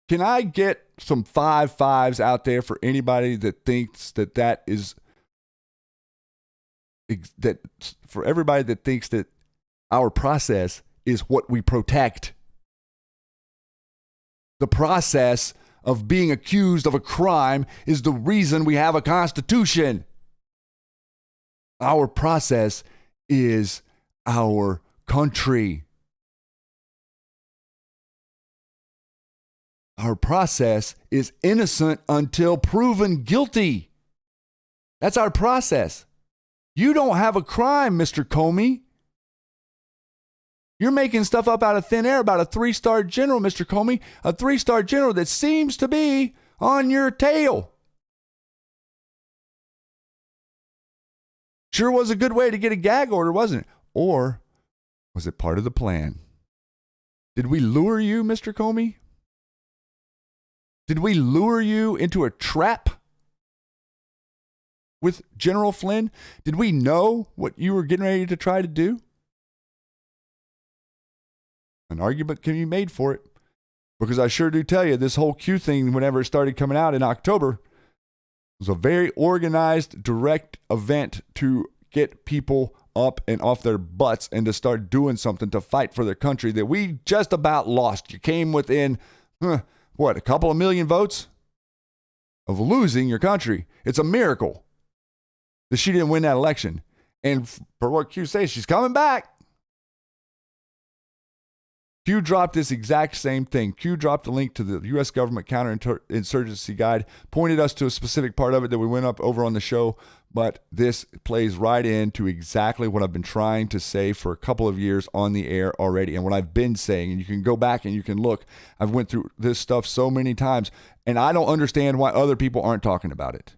Can I get some 5-5s out there for anybody that thinks that is that for everybody that thinks that our process is what we protect? The process of being accused of a crime is the reason we have a Constitution. Our process is our country. Our process is innocent until proven guilty. That's our process. You don't have a crime, Mr. Comey. You're making stuff up out of thin air about a 3-star general, Mr. Comey, a 3-star general that seems to be on your tail. Sure was a good way to get a gag order, wasn't it? Or was it part of the plan? Did we lure you, Mr. Comey? Did we lure you into a trap with General Flynn? Did we know what you were getting ready to try to do? An argument can be made for it, because I sure do tell you, this whole Q thing, whenever it started coming out in October, was a very organized, direct event to get people up and off their butts and to start doing something to fight for their country that we just about lost. You came within, a couple of million votes of losing your country. It's a miracle that she didn't win that election. And for what Q says, she's coming back. Q dropped this exact same thing. Q dropped a link to the U.S. government counterinsurgency guide, pointed us to a specific part of it that we went up over on the show, but this plays right into exactly what I've been trying to say for a couple of years on the air already, and what I've been saying, and you can go back and you can look. I've went through this stuff so many times, and I don't understand why other people aren't talking about it.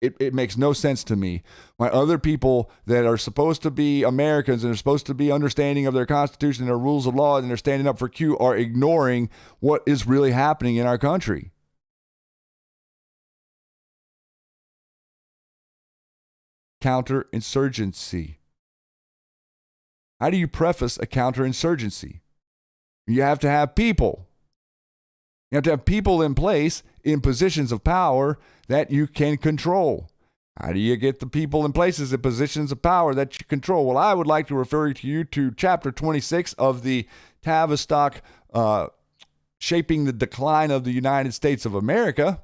It makes no sense to me why other people that are supposed to be Americans and are supposed to be understanding of their Constitution and their rules of law and they're standing up for Q are ignoring what is really happening in our country. Counterinsurgency. How do you preface a counterinsurgency? You have to have people. You have to have people in place in positions of power that you can control. How do you get the people in places in positions of power that you control? Well, I would like to refer you to chapter 26 of the Tavistock Shaping the Decline of the United States of America,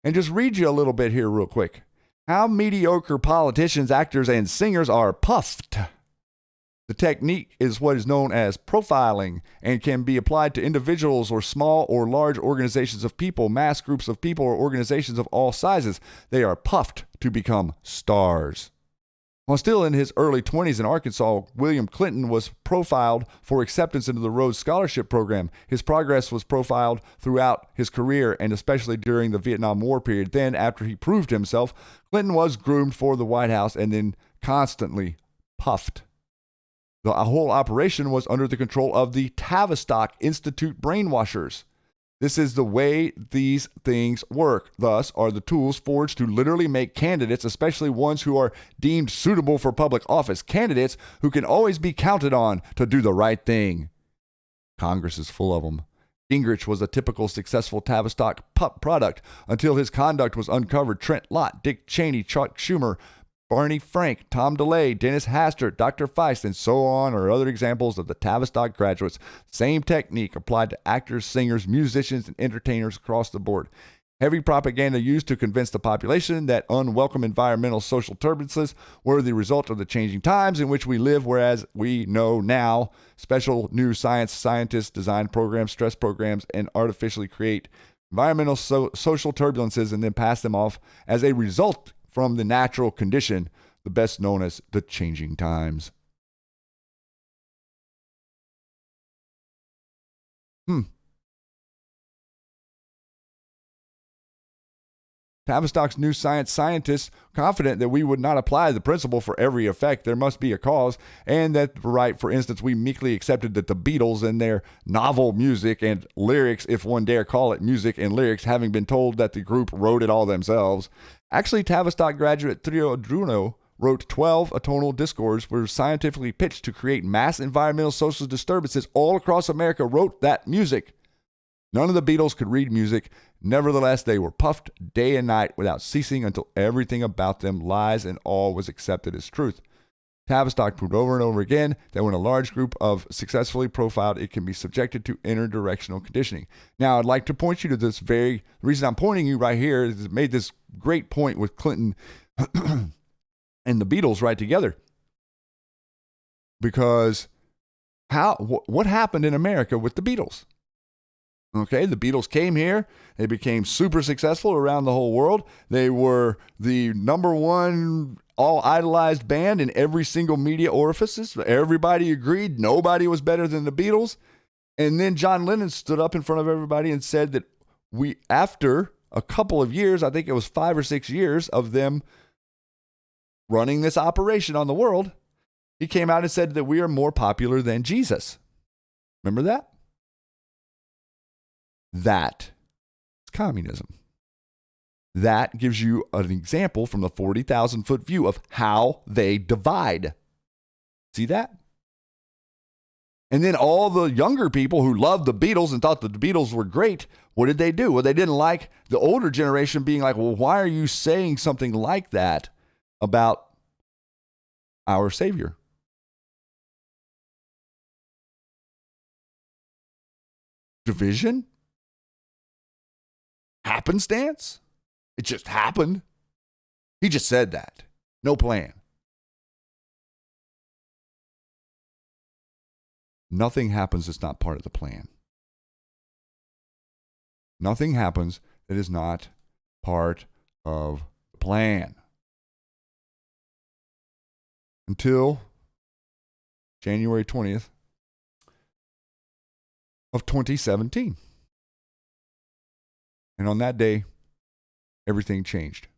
and just read you a little bit here real quick. How mediocre politicians, actors, and singers are puffed. The technique is what is known as profiling and can be applied to individuals or small or large organizations of people, mass groups of people, or organizations of all sizes. They are puffed to become stars. While still in his early 20s in Arkansas, William Clinton was profiled for acceptance into the Rhodes Scholarship Program. His progress was profiled throughout his career and especially during the Vietnam War period. Then, after he proved himself, Clinton was groomed for the White House and then constantly puffed. The whole operation was under the control of the Tavistock Institute brainwashers. This is the way these things work. Thus are the tools forged to literally make candidates, especially ones who are deemed suitable for public office, candidates who can always be counted on to do the right thing. Congress is full of them. Gingrich was a typical successful Tavistock product until his conduct was uncovered. Trent Lott, Dick Cheney, Chuck Schumer, Barney Frank, Tom DeLay, Dennis Hastert, Dr. Feist, and so on are other examples of the Tavistock graduates. Same technique applied to actors, singers, musicians, and entertainers across the board. Heavy propaganda used to convince the population that unwelcome environmental social turbulences were the result of the changing times in which we live, whereas we know now special new scientists design programs, stress programs, and artificially create environmental social turbulences and then pass them off as a result from the natural condition, the best known as the changing times. Tavistock's new scientists confident that we would not apply the principle for every effect. There must be a cause, and that, right, for instance, we meekly accepted that the Beatles and their novel music and lyrics, if one dare call it music and lyrics, having been told that the group wrote it all themselves. Actually, Tavistock graduate Theo Druno wrote 12 atonal discords were scientifically pitched to create mass environmental social disturbances all across America, wrote that music. None of the Beatles could read music. Nevertheless, they were puffed day and night without ceasing until everything about them, lies and all, was accepted as truth. Tavistock proved over and over again that when a large group of successfully profiled, it can be subjected to interdirectional conditioning. Now, I'd like to point you to this the reason I'm pointing you right here is it made this great point with Clinton and the Beatles right together. Because what happened in America with the Beatles? Okay, the Beatles came here. They became super successful around the whole world. They were the number one all-idolized band in every single media orifices. Everybody agreed nobody was better than the Beatles. And then John Lennon stood up in front of everybody and said that after a couple of years, I think it was 5 or 6 years of them running this operation on the world, he came out and said that we are more popular than Jesus. Remember that? That is communism. That gives you an example from the 40,000-foot view of how they divide. See that? And then all the younger people who loved the Beatles and thought that the Beatles were great, what did they do? Well, they didn't like the older generation being like, well, why are you saying something like that about our Savior? Division? Happenstance? It just happened. He just said that. No plan. Nothing happens that's not part of the plan. Nothing happens that is not part of the plan. Until January 20th of 2017. And on that day, everything changed.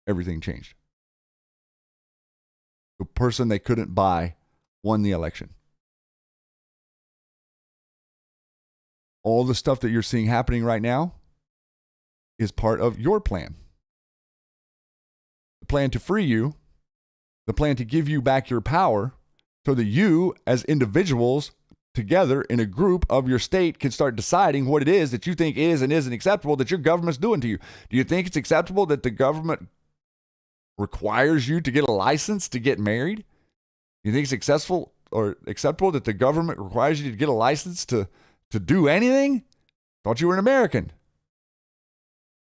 Everything changed. The person they couldn't buy won the election. All the stuff that you're seeing happening right now is part of your plan. The plan to free you, the plan to give you back your power so that you, as individuals, together in a group of your state, can start deciding what it is that you think is and isn't acceptable that your government's doing to you. Do you think it's acceptable that the government requires you to get a license to get married? Do you think it's acceptable that the government requires you to get a license to do anything? Thought you were an American.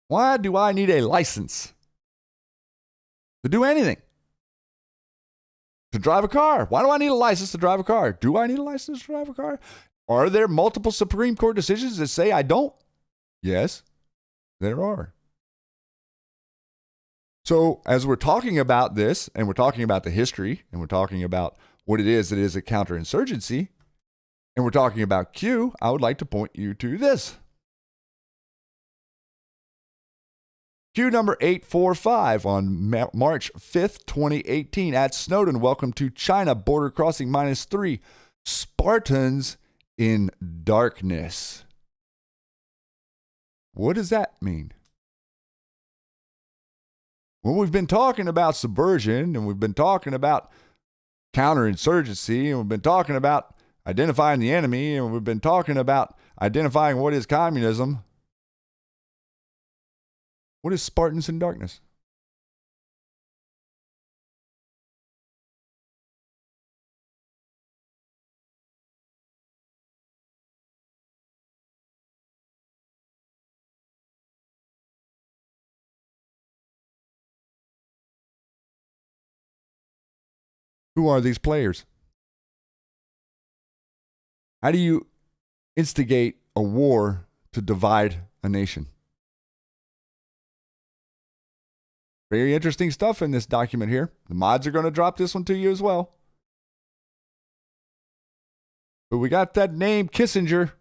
Why do I need a license to do anything? To drive a car. Why do I need a license to drive a car? Do I need a license to drive a car? Are there multiple Supreme Court decisions that say I don't? Yes, there are. So as we're talking about this, and we're talking about the history, and we're talking about what it is that is a counterinsurgency, and we're talking about Q, I would like to point you to this. Q number 845 on March 5th, 2018. At Snowden, welcome to China, border crossing -3. Spartans in darkness. What does that mean? Well, we've been talking about subversion, and we've been talking about counterinsurgency, and we've been talking about identifying the enemy, and we've been talking about identifying what is communism. What is Spartans in darkness? Who are these players? How do you instigate a war to divide a nation? Very interesting stuff in this document here. The mods are going to drop this one to you as well. But we got that name Kissinger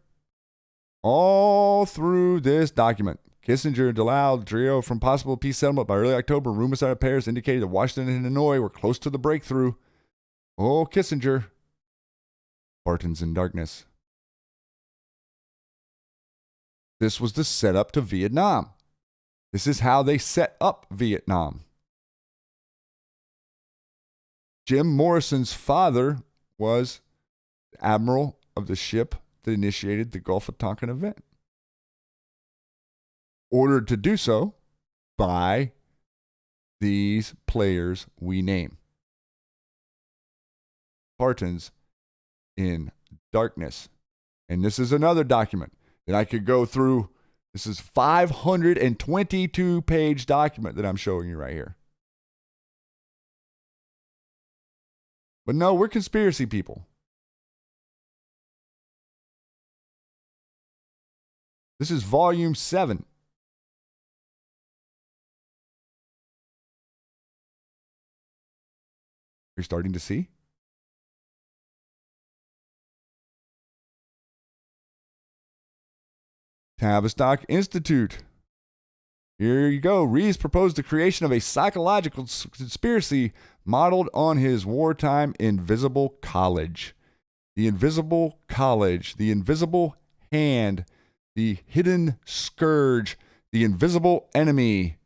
all through this document. Kissinger allowed the trio from possible peace settlement by early October. Rumors out of Paris indicated that Washington and Hanoi were close to the breakthrough. Oh, Kissinger. Spartans in darkness. This was the setup to Vietnam. This is how they set up Vietnam. Jim Morrison's father was the admiral of the ship that initiated the Gulf of Tonkin event. Ordered to do so by these players we name. Spartans in darkness. And this is another document that I could go through. This is 522-page document that I'm showing you right here. But no, we're conspiracy people. This is volume 7. You're starting to see? Tavistock Institute. Here you go. Rees proposed the creation of a psychological conspiracy modeled on his wartime invisible college. The invisible college, the invisible hand, the hidden scourge, the invisible enemy.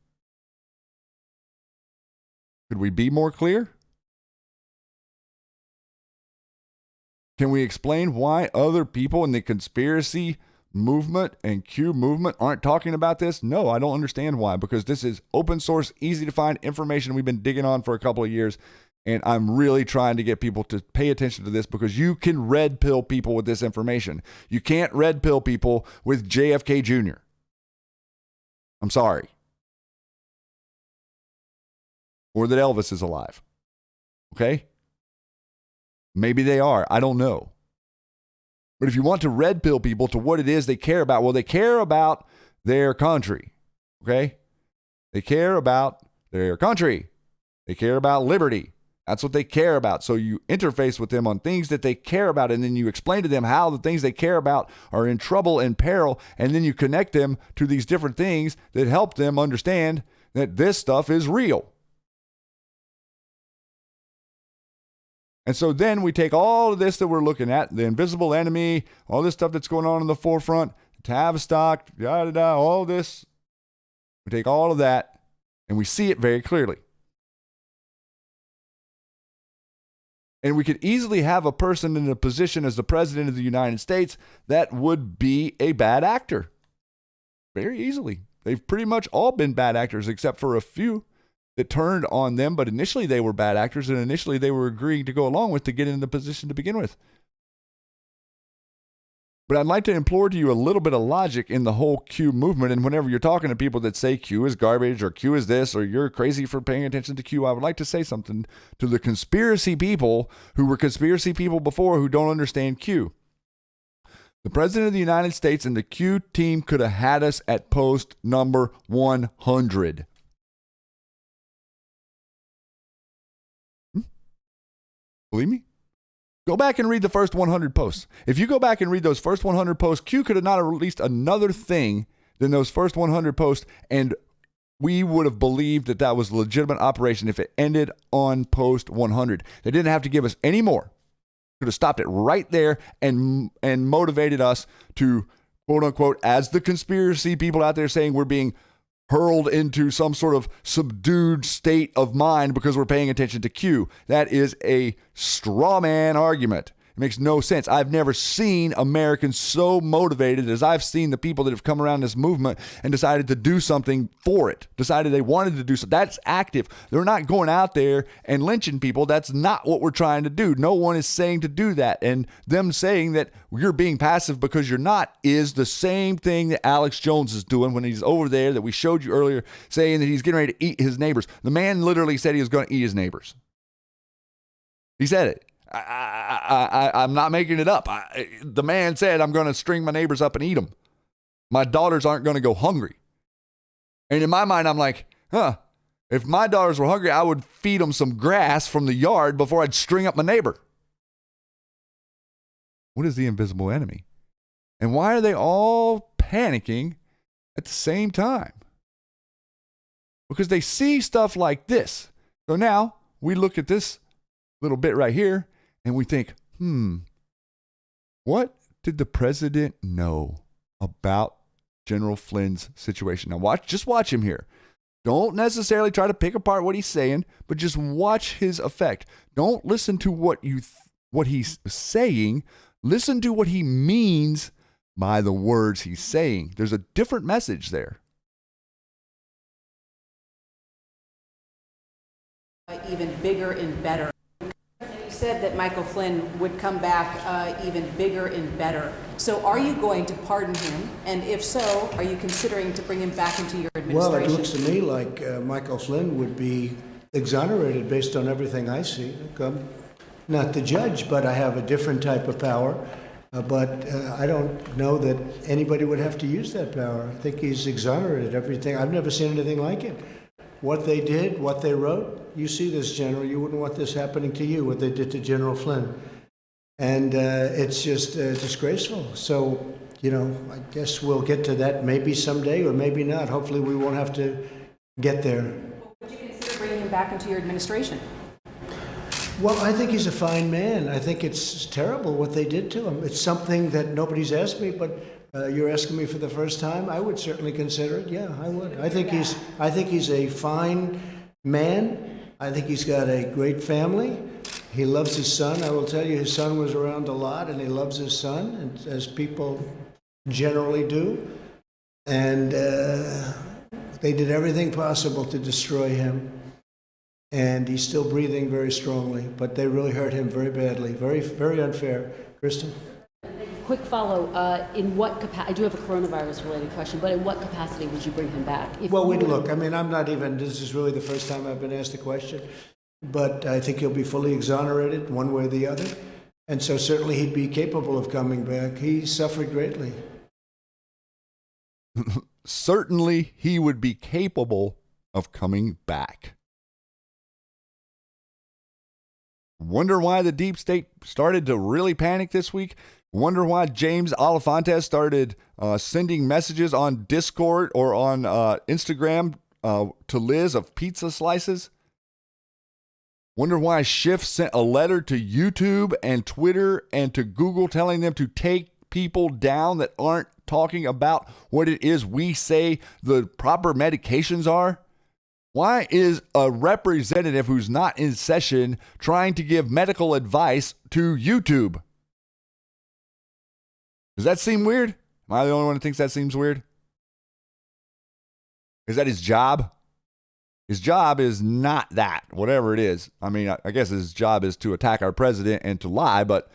Could we be more clear? Can we explain why other people in the conspiracy movement and Q movement aren't talking about this? No, I don't understand why, because this is open source, easy to find information we've been digging on for a couple of years, and I'm really trying to get people to pay attention to this because you can red pill people with this information. You can't red pill people with JFK Jr. I'm sorry. Or that Elvis is alive. Okay? Maybe they are. I don't know. But if you want to red pill people to what it is they care about, well, they care about their country, okay? They care about their country. They care about liberty. That's what they care about. So you interface with them on things that they care about, and then you explain to them how the things they care about are in trouble and peril, and then you connect them to these different things that help them understand that this stuff is real. And so then we take all of this that we're looking at, the invisible enemy, all this stuff that's going on in the forefront, Tavistock, all this. We take all of that and we see it very clearly. And we could easily have a person in a position as the president of the United States that would be a bad actor. Very easily. They've pretty much all been bad actors except for a few that turned on them, but initially they were bad actors, and initially they were agreeing to go along with to get in the position to begin with. But I'd like to implore to you a little bit of logic in the whole Q movement, and whenever you're talking to people that say Q is garbage or Q is this or you're crazy for paying attention to Q, I would like to say something to the conspiracy people who were conspiracy people before who don't understand Q. The President of the United States and the Q team could have had us at post number 100. Believe me? Go back and read the first 100 posts. If you go back and read those first 100 posts, Q could have not released another thing than those first 100 posts, and we would have believed that that was a legitimate operation if it ended on post 100. They didn't have to give us any more. Could have stopped it right there and motivated us to, quote unquote, as the conspiracy people out there saying we're being hurled into some sort of subdued state of mind because we're paying attention to Q. That is a straw man argument. It makes no sense. I've never seen Americans so motivated as I've seen the people that have come around this movement and decided to do something for it, decided they wanted to do something. That's active. They're not going out there and lynching people. That's not what we're trying to do. No one is saying to do that. And them saying that you're being passive because you're not is the same thing that Alex Jones is doing when he's over there that we showed you earlier, saying that he's getting ready to eat his neighbors. The man literally said he was going to eat his neighbors. He said it. I'm not making it up. The man said, I'm going to string my neighbors up and eat them. My daughters aren't going to go hungry. And in my mind, I'm like, if my daughters were hungry, I would feed them some grass from the yard before I'd string up my neighbor. What is the invisible enemy? And why are they all panicking at the same time? Because they see stuff like this. So now we look at this little bit right here, and we think, what did the president know about General Flynn's situation? Now just watch him here. Don't necessarily try to pick apart what he's saying, but just watch his effect. Don't listen to what he's saying. Listen to what he means by the words he's saying. There's a different message there. Even bigger and better. Said that Michael Flynn would come back even bigger and better. So are you going to pardon him? And if so, are you considering to bring him back into your administration? Well, it looks to me like Michael Flynn would be exonerated based on everything I see. I'm not the judge, but I have a different type of power. But I don't know that anybody would have to use that power. I think he's exonerated everything. I've never seen anything like it. What they did, what they wrote, you see this, General, you wouldn't want this happening to you, what they did to General Flynn. And it's just disgraceful. So, I guess we'll get to that maybe someday or maybe not. Hopefully we won't have to get there. Would you consider bringing him back into your administration? Well, I think he's a fine man. I think it's terrible what they did to him. It's something that nobody's asked me, but you're asking me for the first time. I would certainly consider it. Yeah, I would. I think he's a fine man. I think he's got a great family. He loves his son. I will tell you, his son was around a lot, and he loves his son, and as people generally do. And they did everything possible to destroy him. And he's still breathing very strongly, but they really hurt him very badly. Very, very unfair. Kristen? Quick follow. In what capacity? I do have a coronavirus-related question, but in what capacity would you bring him back? Well, we'd look. I mean, I'm not even. This is really the first time I've been asked a question. but I think he'll be fully exonerated one way or the other. And so certainly he'd be capable of coming back. He suffered greatly. Certainly he would be capable of coming back. Wonder why the deep state started to really panic this week? Wonder why James Alefantes started sending messages on Discord or on Instagram to Liz of pizza slices? Wonder why Schiff sent a letter to YouTube and Twitter and to Google telling them to take people down that aren't talking about what it is we say the proper medications are? Why is a representative who's not in session trying to give medical advice to YouTube? Does that seem weird? Am I the only one who thinks that seems weird? Is that his job? His job is not that, whatever it is. I mean, I guess his job is to attack our president and to lie, but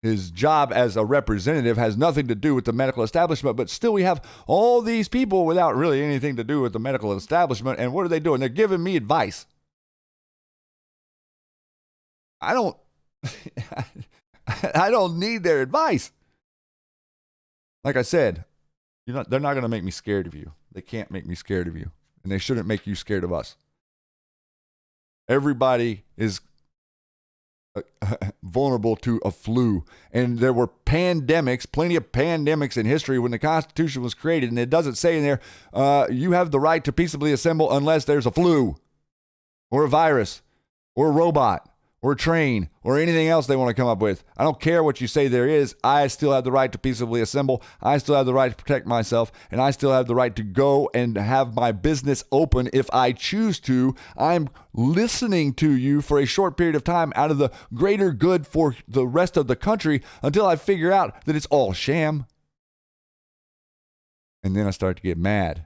his job as a representative has nothing to do with the medical establishment. But still, we have all these people without really anything to do with the medical establishment. And what are they doing? They're giving me advice. I don't need their advice. Like I said, they're not going to make me scared of you. They can't make me scared of you. And they shouldn't make you scared of us. Everybody is vulnerable to a flu. And there were pandemics, plenty of pandemics in history when the Constitution was created. And it doesn't say in there, you have the right to peaceably assemble unless there's a flu or a virus or a robot or a train or anything else they want to come up with. I don't care what you say there is. I still have the right to peaceably assemble. I still have the right to protect myself. And I still have the right to go and have my business open if I choose to. I'm listening to you for a short period of time out of the greater good for the rest of the country until I figure out that it's all sham. And then I start to get mad.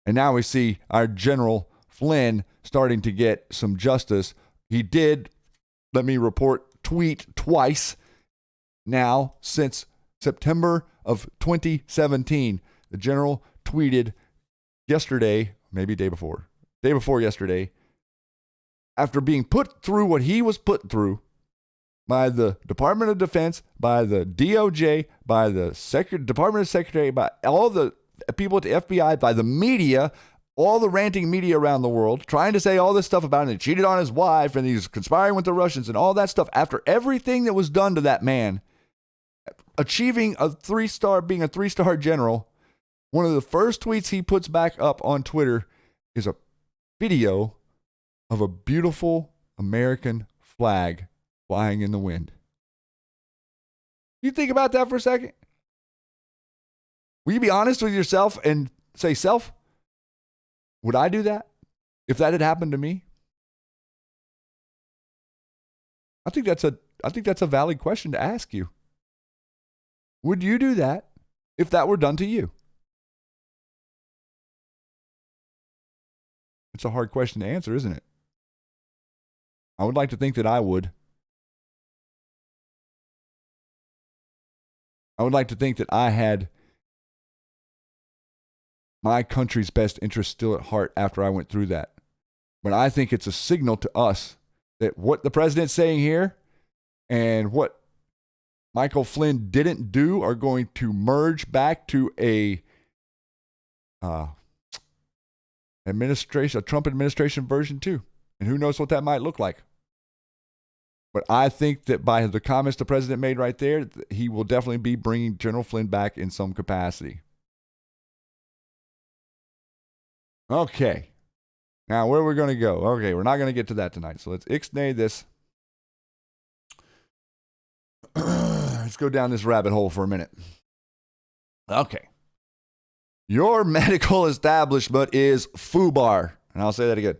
And now we see our General Flynn starting to get some justice. He did, let me report, tweet twice now since September of 2017. The general tweeted yesterday, maybe day before yesterday, after being put through what he was put through by the Department of Defense, by the DOJ, by the Department of Secretary, by all the people at the FBI, by the media, all the ranting media around the world, trying to say all this stuff about him. He cheated on his wife and he's conspiring with the Russians and all that stuff. After everything that was done to that man, achieving a 3-star, being a 3-star general, one of the first tweets he puts back up on Twitter is a video of a beautiful American flag flying in the wind. You think about that for a second? Will you be honest with yourself and say, self, would I do that if that had happened to me? I think that's a valid question to ask you. Would you do that if that were done to you? It's a hard question to answer, isn't it? I would like to think that I would. I would like to think that I had my country's best interest still at heart after I went through that. But I think it's a signal to us that what the president's saying here and what Michael Flynn didn't do are going to merge back to a Trump administration version too. And who knows what that might look like. But I think that by the comments the president made right there, he will definitely be bringing General Flynn back in some capacity. Okay. Now, where are we going to go? Okay, we're not going to get to that tonight. So let's ixnay this. Let's go down this rabbit hole for a minute. Okay. Your medical establishment is FUBAR. And I'll say that again.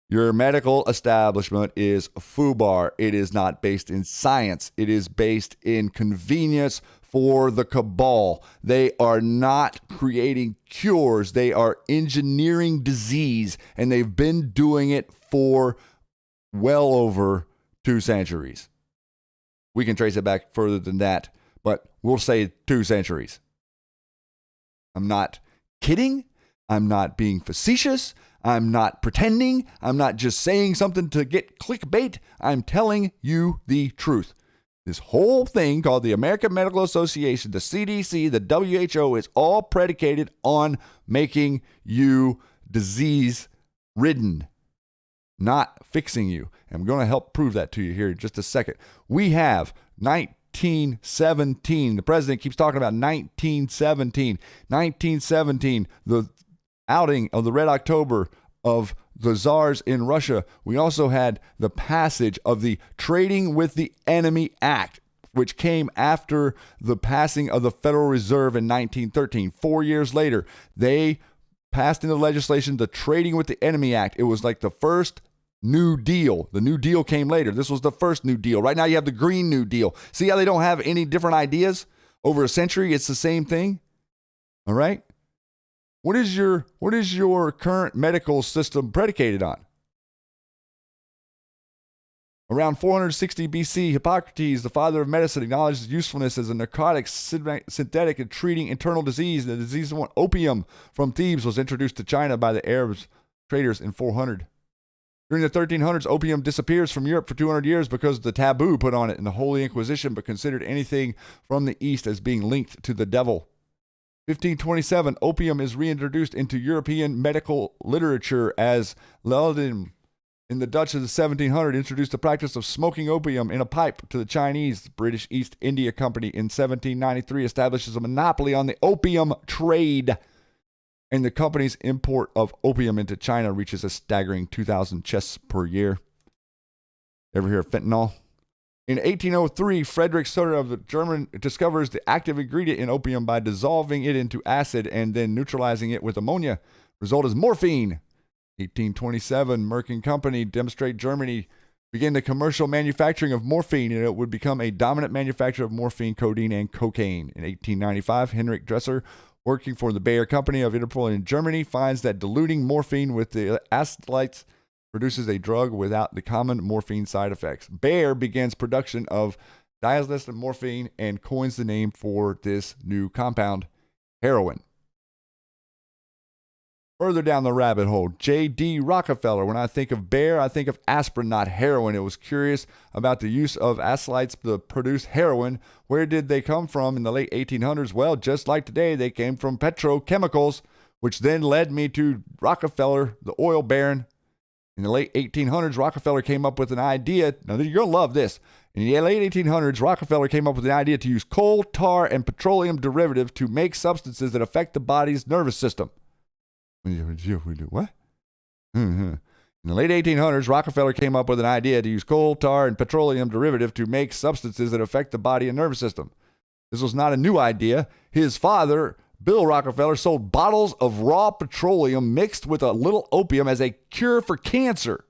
Your medical establishment is FUBAR. It is not based in science. It is based in convenience for the cabal. They are not creating cures. They are engineering disease, and they've been doing it for well over 2 centuries. We can trace it back further than that, but we'll say 2 centuries. I'm not kidding. I'm not being facetious. I'm not pretending. I'm not just saying something to get clickbait. I'm telling you the truth. This whole thing called the American Medical Association, the CDC, the WHO is all predicated on making you disease-ridden, not fixing you. I'm going to help prove that to you here in just a second. We have 1917. The president keeps talking about 1917. 1917, the outing of the Red October of the czars in Russia. We also had the passage of the Trading with the Enemy Act, which came after the passing of the Federal Reserve in 1913. 4 years later, they passed into legislation the Trading with the Enemy Act. It was like the first New Deal. The New Deal came later. This was the first New Deal. Right now you have the Green New Deal. See how they don't have any different ideas? Over a century, it's the same thing. All right? What is your current medical system predicated on? Around 460 BC, Hippocrates, the father of medicine, acknowledged its usefulness as a narcotic synthetic in treating internal disease. The disease of opium from Thebes was introduced to China by the Arabs traders in 400. During the 1300s, opium disappears from Europe for 200 years because of the taboo put on it in the Holy Inquisition, but considered anything from the East as being linked to the devil. 1527, opium is reintroduced into European medical literature as Leiden in the Dutch of the 1700s introduced the practice of smoking opium in a pipe to the Chinese. The British East India Company in 1793 establishes a monopoly on the opium trade, and the company's import of opium into China reaches a staggering 2,000 chests per year. Ever hear of fentanyl? In 1803, Friedrich Soter of the German discovers the active ingredient in opium by dissolving it into acid and then neutralizing it with ammonia. Result is morphine. 1827, Merck and Company demonstrate Germany began the commercial manufacturing of morphine, and it would become a dominant manufacturer of morphine, codeine, and cocaine. In 1895, Henrik Dresser, working for the Bayer Company of Interpol in Germany, finds that diluting morphine with the acetylates produces a drug without the common morphine side effects. Bayer begins production of diazepam morphine and coins the name for this new compound, heroin. Further down the rabbit hole, J.D. Rockefeller. When I think of Bayer, I think of aspirin, not heroin. It was curious about the use of acetylates to produce heroin. Where did they come from in the late 1800s? Well, just like today, they came from petrochemicals, which then led me to Rockefeller, the oil baron. In the late 1800s, Rockefeller came up with an idea. Now, you're going to love this. In the late 1800s, Rockefeller came up with an idea to use coal, tar, and petroleum derivatives to make substances that affect the body's nervous system. What? In the late 1800s, Rockefeller came up with an idea to use coal, tar, and petroleum derivative to make substances that affect the body and nervous system. This was not a new idea. His father, Bill Rockefeller, sold bottles of raw petroleum mixed with a little opium as a cure for cancer.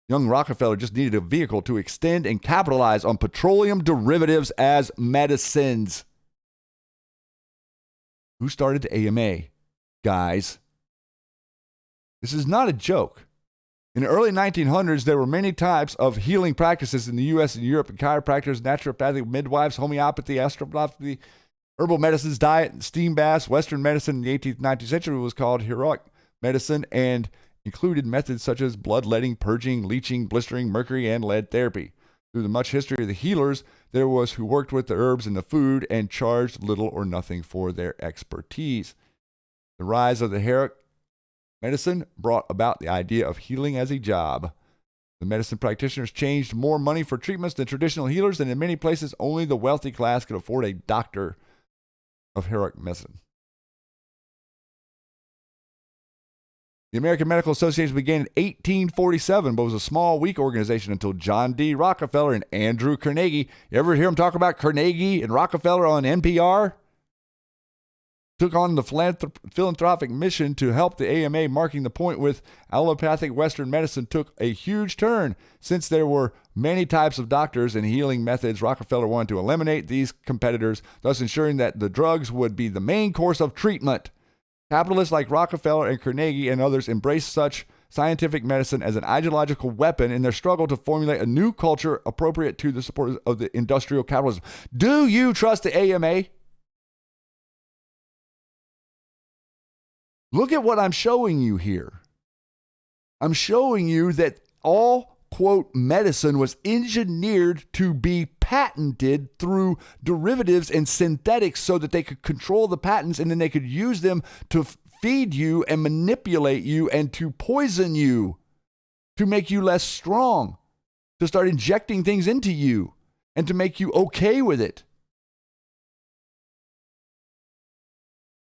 Young Rockefeller just needed a vehicle to extend and capitalize on petroleum derivatives as medicines. Who started the AMA? Guys. This is not a joke. In the early 1900s, there were many types of healing practices in the U.S. and Europe, and chiropractors, naturopathic midwives, homeopathy, osteopathy, herbal medicines, diet, and steam baths. Western medicine in the 18th and 19th century was called heroic medicine and included methods such as bloodletting, purging, leeching, blistering, mercury, and lead therapy. Through the much history of the healers, there was who worked with the herbs and the food and charged little or nothing for their expertise. The rise of the heroic medicine brought about the idea of healing as a job. The medicine practitioners changed more money for treatments than traditional healers, and in many places, only the wealthy class could afford a doctor of heroic medicine. The American Medical Association began in 1847, but was a small, weak organization until John D. Rockefeller and Andrew Carnegie. You ever hear them talk about Carnegie and Rockefeller on NPR? Took on the philanthropic mission to help the AMA, marking the point with allopathic Western medicine took a huge turn. Since there were many types of doctors and healing methods, Rockefeller wanted to eliminate these competitors, thus ensuring that the drugs would be the main course of treatment. Capitalists like Rockefeller and Carnegie and others embraced such scientific medicine as an ideological weapon in their struggle to formulate a new culture appropriate to the support of the industrial capitalism. Do you trust the AMA? Look at what I'm showing you here. I'm showing you that all, quote, medicine was engineered to be patented through derivatives and synthetics so that they could control the patents and then they could use them to feed you and manipulate you and to poison you, to make you less strong, to start injecting things into you and to make you okay with it.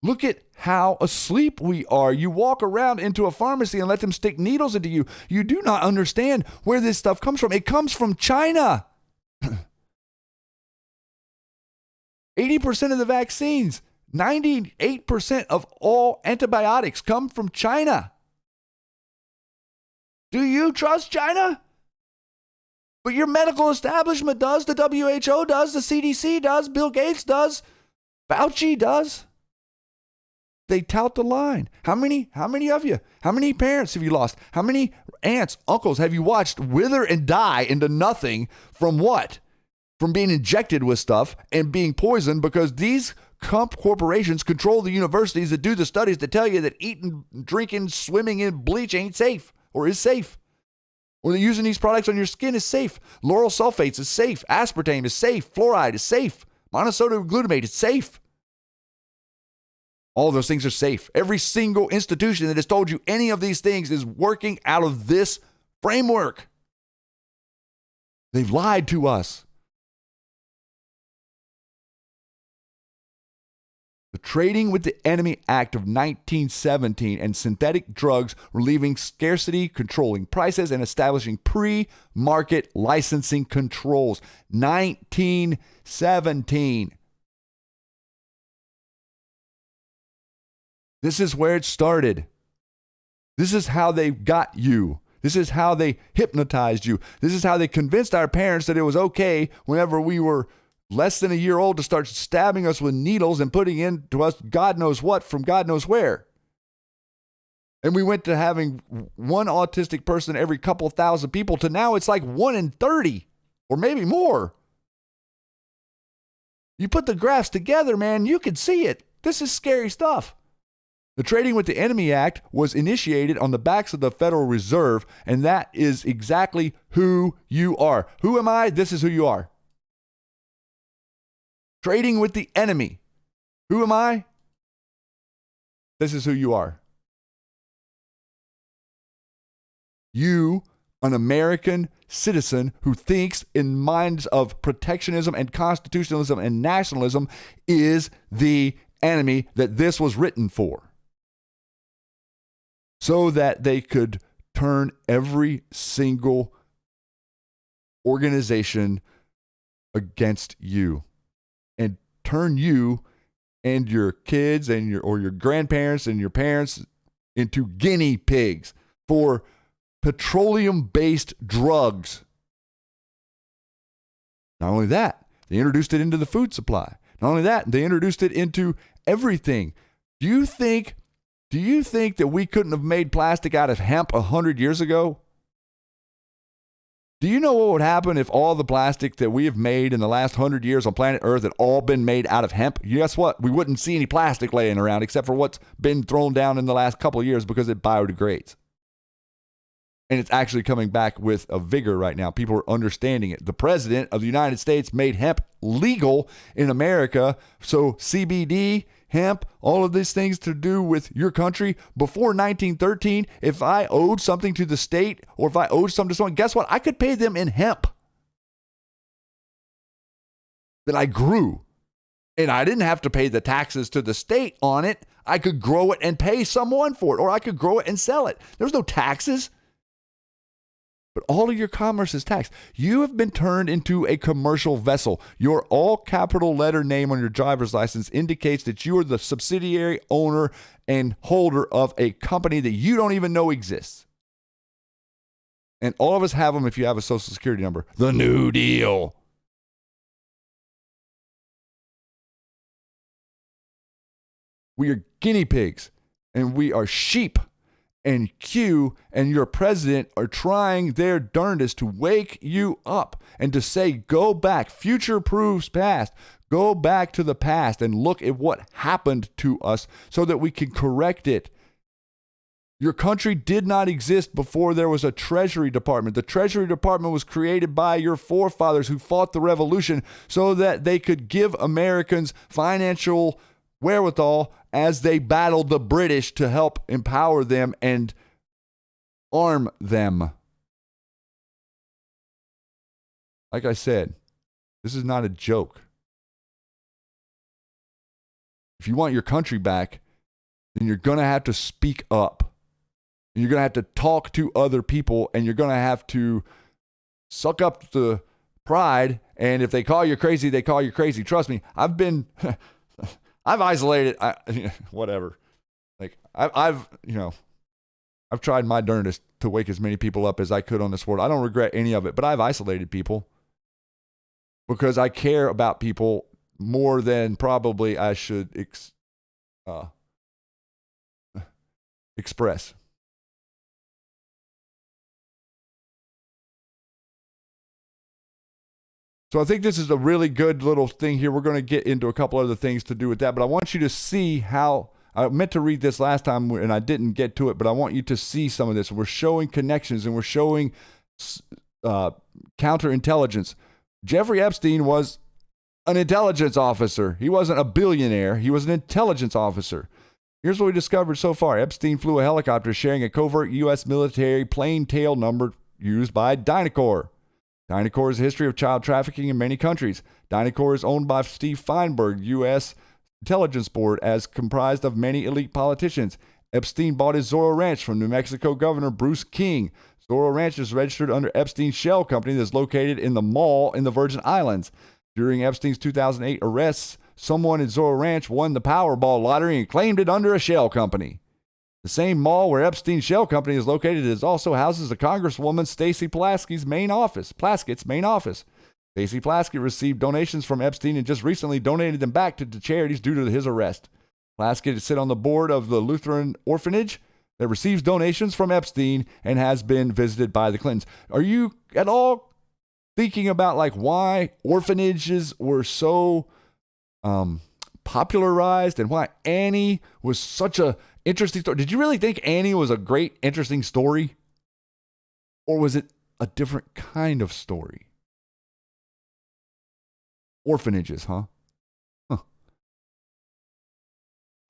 Look at how asleep we are. You walk around into a pharmacy and let them stick needles into you. You do not understand where this stuff comes from. It comes from China. 80% of the vaccines, 98% of all antibiotics come from China. Do you trust China? But your medical establishment does, the WHO does, the CDC does, Bill Gates does, Fauci does. They tout the line. How many of you? How many parents have you lost? How many aunts, uncles have you watched wither and die into nothing from what? From being injected with stuff and being poisoned because these corporations control the universities that do the studies that tell you that eating, drinking, swimming in bleach ain't safe or is safe. Or that using these products on your skin is safe. Lauryl sulfates is safe. Aspartame is safe. Fluoride is safe. Monosodium glutamate is safe. All those things are safe. Every single institution that has told you any of these things is working out of this framework. They've lied to us. The Trading with the Enemy Act of 1917 and synthetic drugs relieving scarcity, controlling prices, and establishing pre-market licensing controls. 1917. This is where it started. This is how they got you. This is how they hypnotized you. This is how they convinced our parents that it was okay whenever we were less than a year old to start stabbing us with needles and putting into us God knows what from God knows where. And we went to having one autistic person every couple thousand people to now it's like 1 in 30 or maybe more. You put the graphs together, man, you can see it. This is scary stuff. The Trading with the Enemy Act was initiated on the backs of the Federal Reserve, and that is exactly who you are. Who am I? This is who you are. Trading with the enemy. Who am I? This is who you are. You, an American citizen who thinks in minds of protectionism and constitutionalism and nationalism, is the enemy that this was written for. So that they could turn every single organization against you and turn you and your kids and your grandparents and your parents into guinea pigs for petroleum-based drugs. Not only that, they introduced it into the food supply. Not only that, they introduced it into everything. Do you think that we couldn't have made plastic out of hemp 100 years ago? Do you know what would happen if all the plastic that we have made in the last 100 years on planet Earth had all been made out of hemp? Guess what? We wouldn't see any plastic laying around except for what's been thrown down in the last couple of years because it biodegrades. And it's actually coming back with a vigor right now. People are understanding it. The president of the United States made hemp legal in America. So CBD, hemp, all of these things to do with your country. Before 1913, if I owed something to the state or if I owed something to someone, guess what? I could pay them in hemp that I grew. And I didn't have to pay the taxes to the state on it. I could grow it and pay someone for it, or I could grow it and sell it. There's no taxes. But all of your commerce is taxed. You have been turned into a commercial vessel. Your all capital letter name on your driver's license indicates that you are the subsidiary owner and holder of a company that you don't even know exists. And all of us have them if you have a social security number. The New Deal. We are guinea pigs and we are sheep. And Q and your president are trying their darndest to wake you up and to say, go back, future proves past, go back to the past and look at what happened to us so that we can correct it Your country did not exist before there was a Treasury Department. The Treasury Department was created by your forefathers who fought the revolution so that they could give Americans financial wherewithal as they battled the British to help empower them and arm them. Like I said, this is not a joke. If you want your country back, then you're going to have to speak up. You're going to have to talk to other people, and you're going to have to suck up the pride. And if they call you crazy, they call you crazy. Trust me, I've isolated, whatever. Like I've tried my darndest to wake as many people up as I could on this world. I don't regret any of it, but I've isolated people because I care about people more than probably I should express. So I think this is a really good little thing here. We're going to get into a couple other things to do with that, but I want you to see how, I meant to read this last time and I didn't get to it, but I want you to see some of this. We're showing connections and we're showing counterintelligence. Jeffrey Epstein was an intelligence officer. He wasn't a billionaire. He was an intelligence officer. Here's what we discovered so far. Epstein flew a helicopter sharing a covert U.S. military plane tail number used by Dynacorp. Dynacorp has a history of child trafficking in many countries. Dynacorp is owned by Steve Feinberg, U.S. Intelligence Board, as comprised of many elite politicians. Epstein bought his Zorro Ranch from New Mexico Governor Bruce King. Zorro Ranch is registered under Epstein's shell company that is located in the mall in the Virgin Islands. During Epstein's 2008 arrests, someone at Zorro Ranch won the Powerball lottery and claimed it under a shell company. The same mall where Epstein's shell company is located is also houses the Congresswoman Stacey Plaskett's main office. Stacey Plaskett received donations from Epstein and just recently donated them back to charities due to his arrest. Plaskett is sit on the board of the Lutheran orphanage that receives donations from Epstein and has been visited by the Clintons. Are you at all thinking about like why orphanages were so popularized and why Annie was such a interesting story? Did you really think Annie was a great, interesting story? Or was it a different kind of story? Orphanages, huh?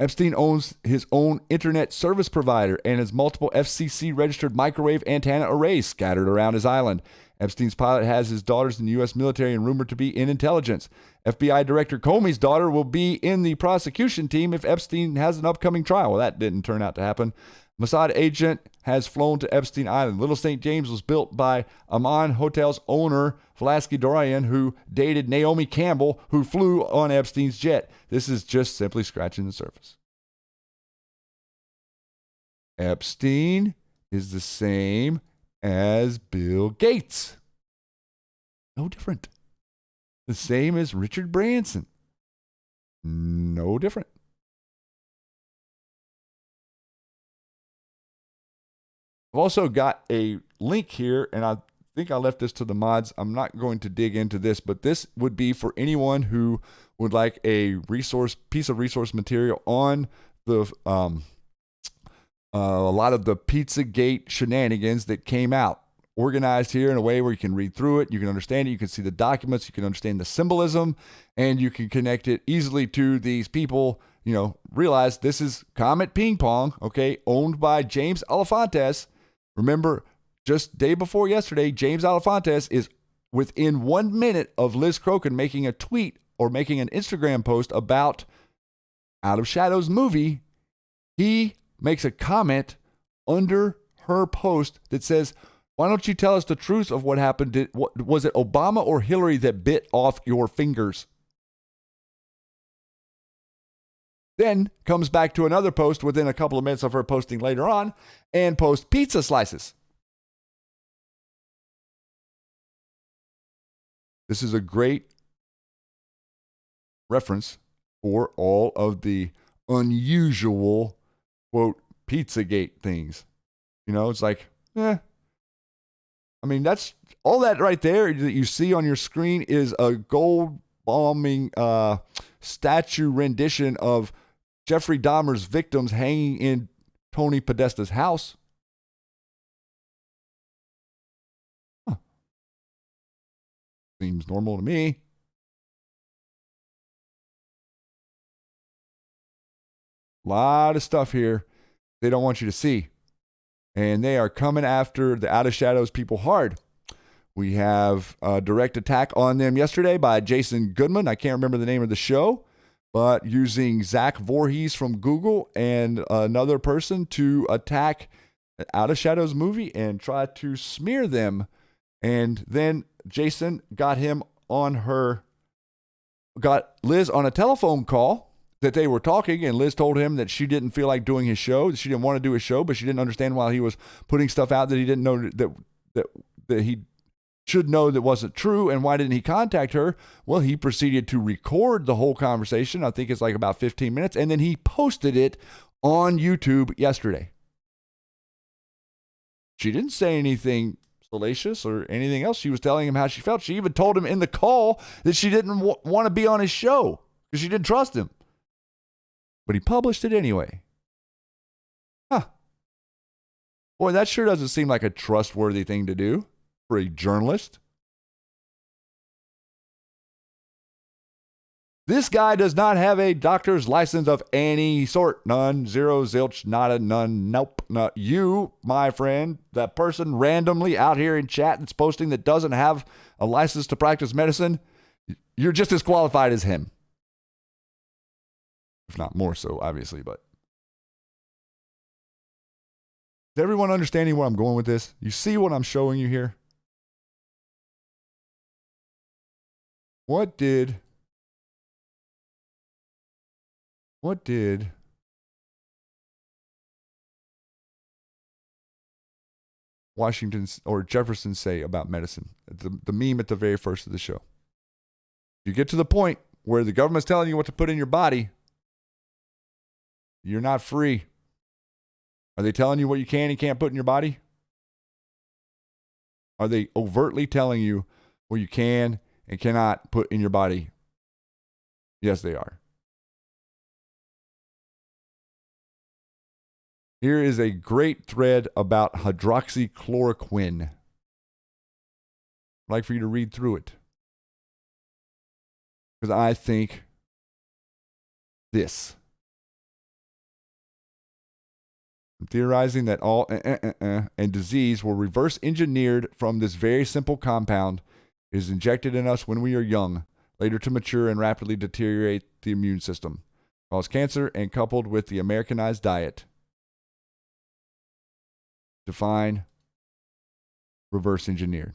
Epstein owns his own internet service provider and has multiple FCC-registered microwave antenna arrays scattered around his island. Epstein's pilot has his daughters in the U.S. military and rumored to be in intelligence. FBI Director Comey's daughter will be in the prosecution team if Epstein has an upcoming trial. Well, that didn't turn out to happen. Mossad agent has flown to Epstein Island. Little St. James was built by Aman Hotel's owner, Vlasky Dorian, who dated Naomi Campbell, who flew on Epstein's jet. This is just simply scratching the surface. Epstein is the same as Bill Gates. No different. The same as Richard Branson. No different. I've also got a link here, and I think I left this to the mods. I'm not going to dig into this, but this would be for anyone who would like a piece of resource material on the a lot of the Pizzagate shenanigans that came out, organized here in a way where you can read through it, you can understand it, you can see the documents, you can understand the symbolism, and you can connect it easily to these people. Realize this is Comet Ping Pong, okay, owned by James Alefantes. Remember, just day before yesterday, James Alefantes is within 1 minute of Liz Crokin making a tweet or making an Instagram post about Out of Shadows movie. He makes a comment under her post that says, "Why don't you tell us the truth of what happened? Was it Obama or Hillary that bit off your fingers?" Then comes back to another post within a couple of minutes of her posting later on and posts pizza slices. This is a great reference for all of the unusual, quote, Pizzagate things. It's like, I mean, that's all that right there that you see on your screen is a gold bombing statue rendition of Jeffrey Dahmer's victims hanging in Tony Podesta's house. Huh. Seems normal to me. A lot of stuff here they don't want you to see. And they are coming after the Out of Shadows people hard. We have a direct attack on them yesterday by Jason Goodman. I can't remember the name of the show, but using Zach Voorhees from Google and another person to attack an Out of Shadows movie and try to smear them. And then Jason got Liz on a telephone call that they were talking, and Liz told him that she didn't feel like doing his show, that she didn't want to do his show, but she didn't understand why he was putting stuff out that he didn't know that he should know that wasn't true, and why didn't he contact her? Well, he proceeded to record the whole conversation. I think it's like about 15 minutes, and then he posted it on YouTube yesterday. She didn't say anything salacious or anything else. She was telling him how she felt. She even told him in the call that she didn't want to be on his show because she didn't trust him. But he published it anyway. Huh. Boy, that sure doesn't seem like a trustworthy thing to do for a journalist. This guy does not have a doctor's license of any sort. None, zero, zilch, nada, none, nope. Not you, my friend, that person randomly out here in chat that's posting that doesn't have a license to practice medicine. You're just as qualified as him. If not more so, obviously, but. Is everyone understanding where I'm going with this? You see what I'm showing you here? What did Washington or Jefferson say about medicine? The meme at the very first of the show. You get to the point where the government's telling you what to put in your body, you're not free. Are they telling you what you can and can't put in your body? Are they overtly telling you what you can and cannot put in your body? Yes, they are. Here is a great thread about hydroxychloroquine. I'd like for you to read through it. Because I think this. I'm theorizing that all and disease were reverse engineered from this very simple compound. It is injected in us when we are young, later to mature and rapidly deteriorate the immune system, cause cancer, and coupled with the Americanized diet. Define reverse engineered.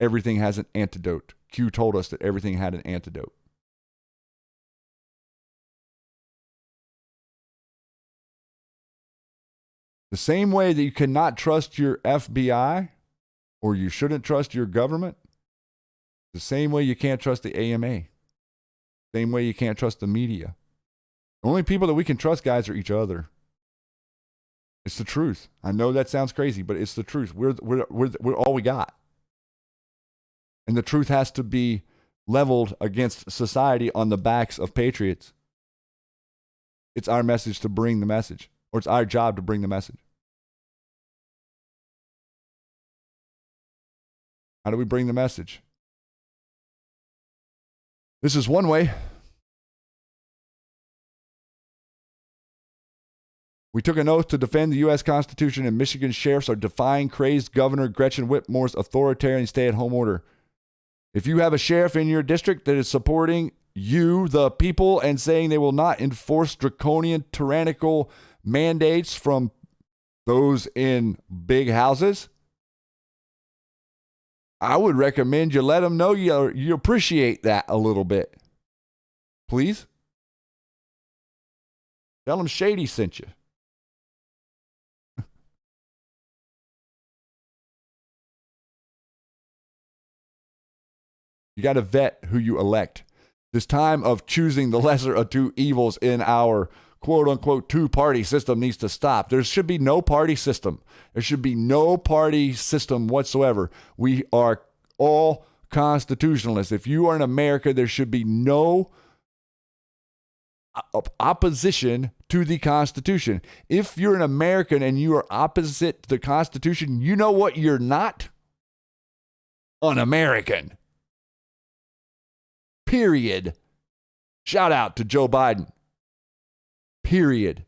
Everything has an antidote. Q told us that everything had an antidote. The same way that you cannot trust your FBI or you shouldn't trust your government, the same way you can't trust the AMA. Same way you can't trust the media. The only people that we can trust, guys, are each other. It's the truth. I know that sounds crazy, but it's the truth. We're all we got. And the truth has to be leveled against society on the backs of patriots. It's our message to bring the message, or it's our job to bring the message. How do we bring the message? This is one way. We took an oath to defend the U.S. Constitution, and Michigan sheriffs are defying crazed Governor Gretchen Whitmer's authoritarian stay-at-home order. If you have a sheriff in your district that is supporting you, the people, and saying they will not enforce draconian, tyrannical mandates from those in big houses, I would recommend you let them know you appreciate that a little bit. Please? Tell them Shady sent you. You got to vet who you elect. This time of choosing the lesser of two evils in our quote-unquote two-party system needs to stop. There should be no party system. There should be no party system whatsoever. We are all constitutionalists. If you are in America, there should be no opposition to the Constitution. If you're an American and you are opposite to the Constitution, you know what you're not? An American. Period. Shout out to Joe Biden. Period.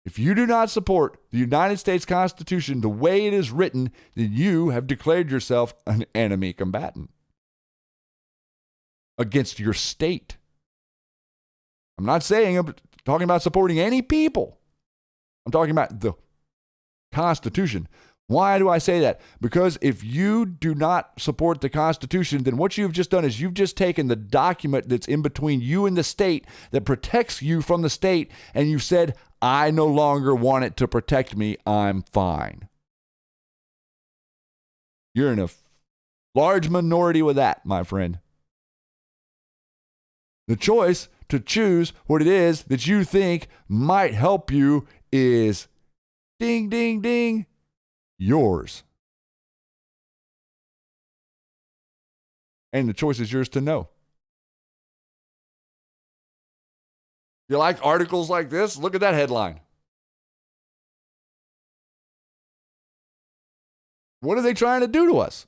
If you do not support the United States Constitution the way it is written, then you have declared yourself an enemy combatant against your state. I'm not saying, I'm talking about supporting any people. I'm talking about the Constitution. Why do I say that? Because if you do not support the Constitution, then what you've just done is you've just taken the document that's in between you and the state that protects you from the state, and you've said, I no longer want it to protect me. I'm fine. You're in a large minority with that, my friend. The choice to choose what it is that you think might help you is ding, ding, ding, yours. And the choice is yours to know. You like articles like this? Look at that headline. What are they trying to do to us?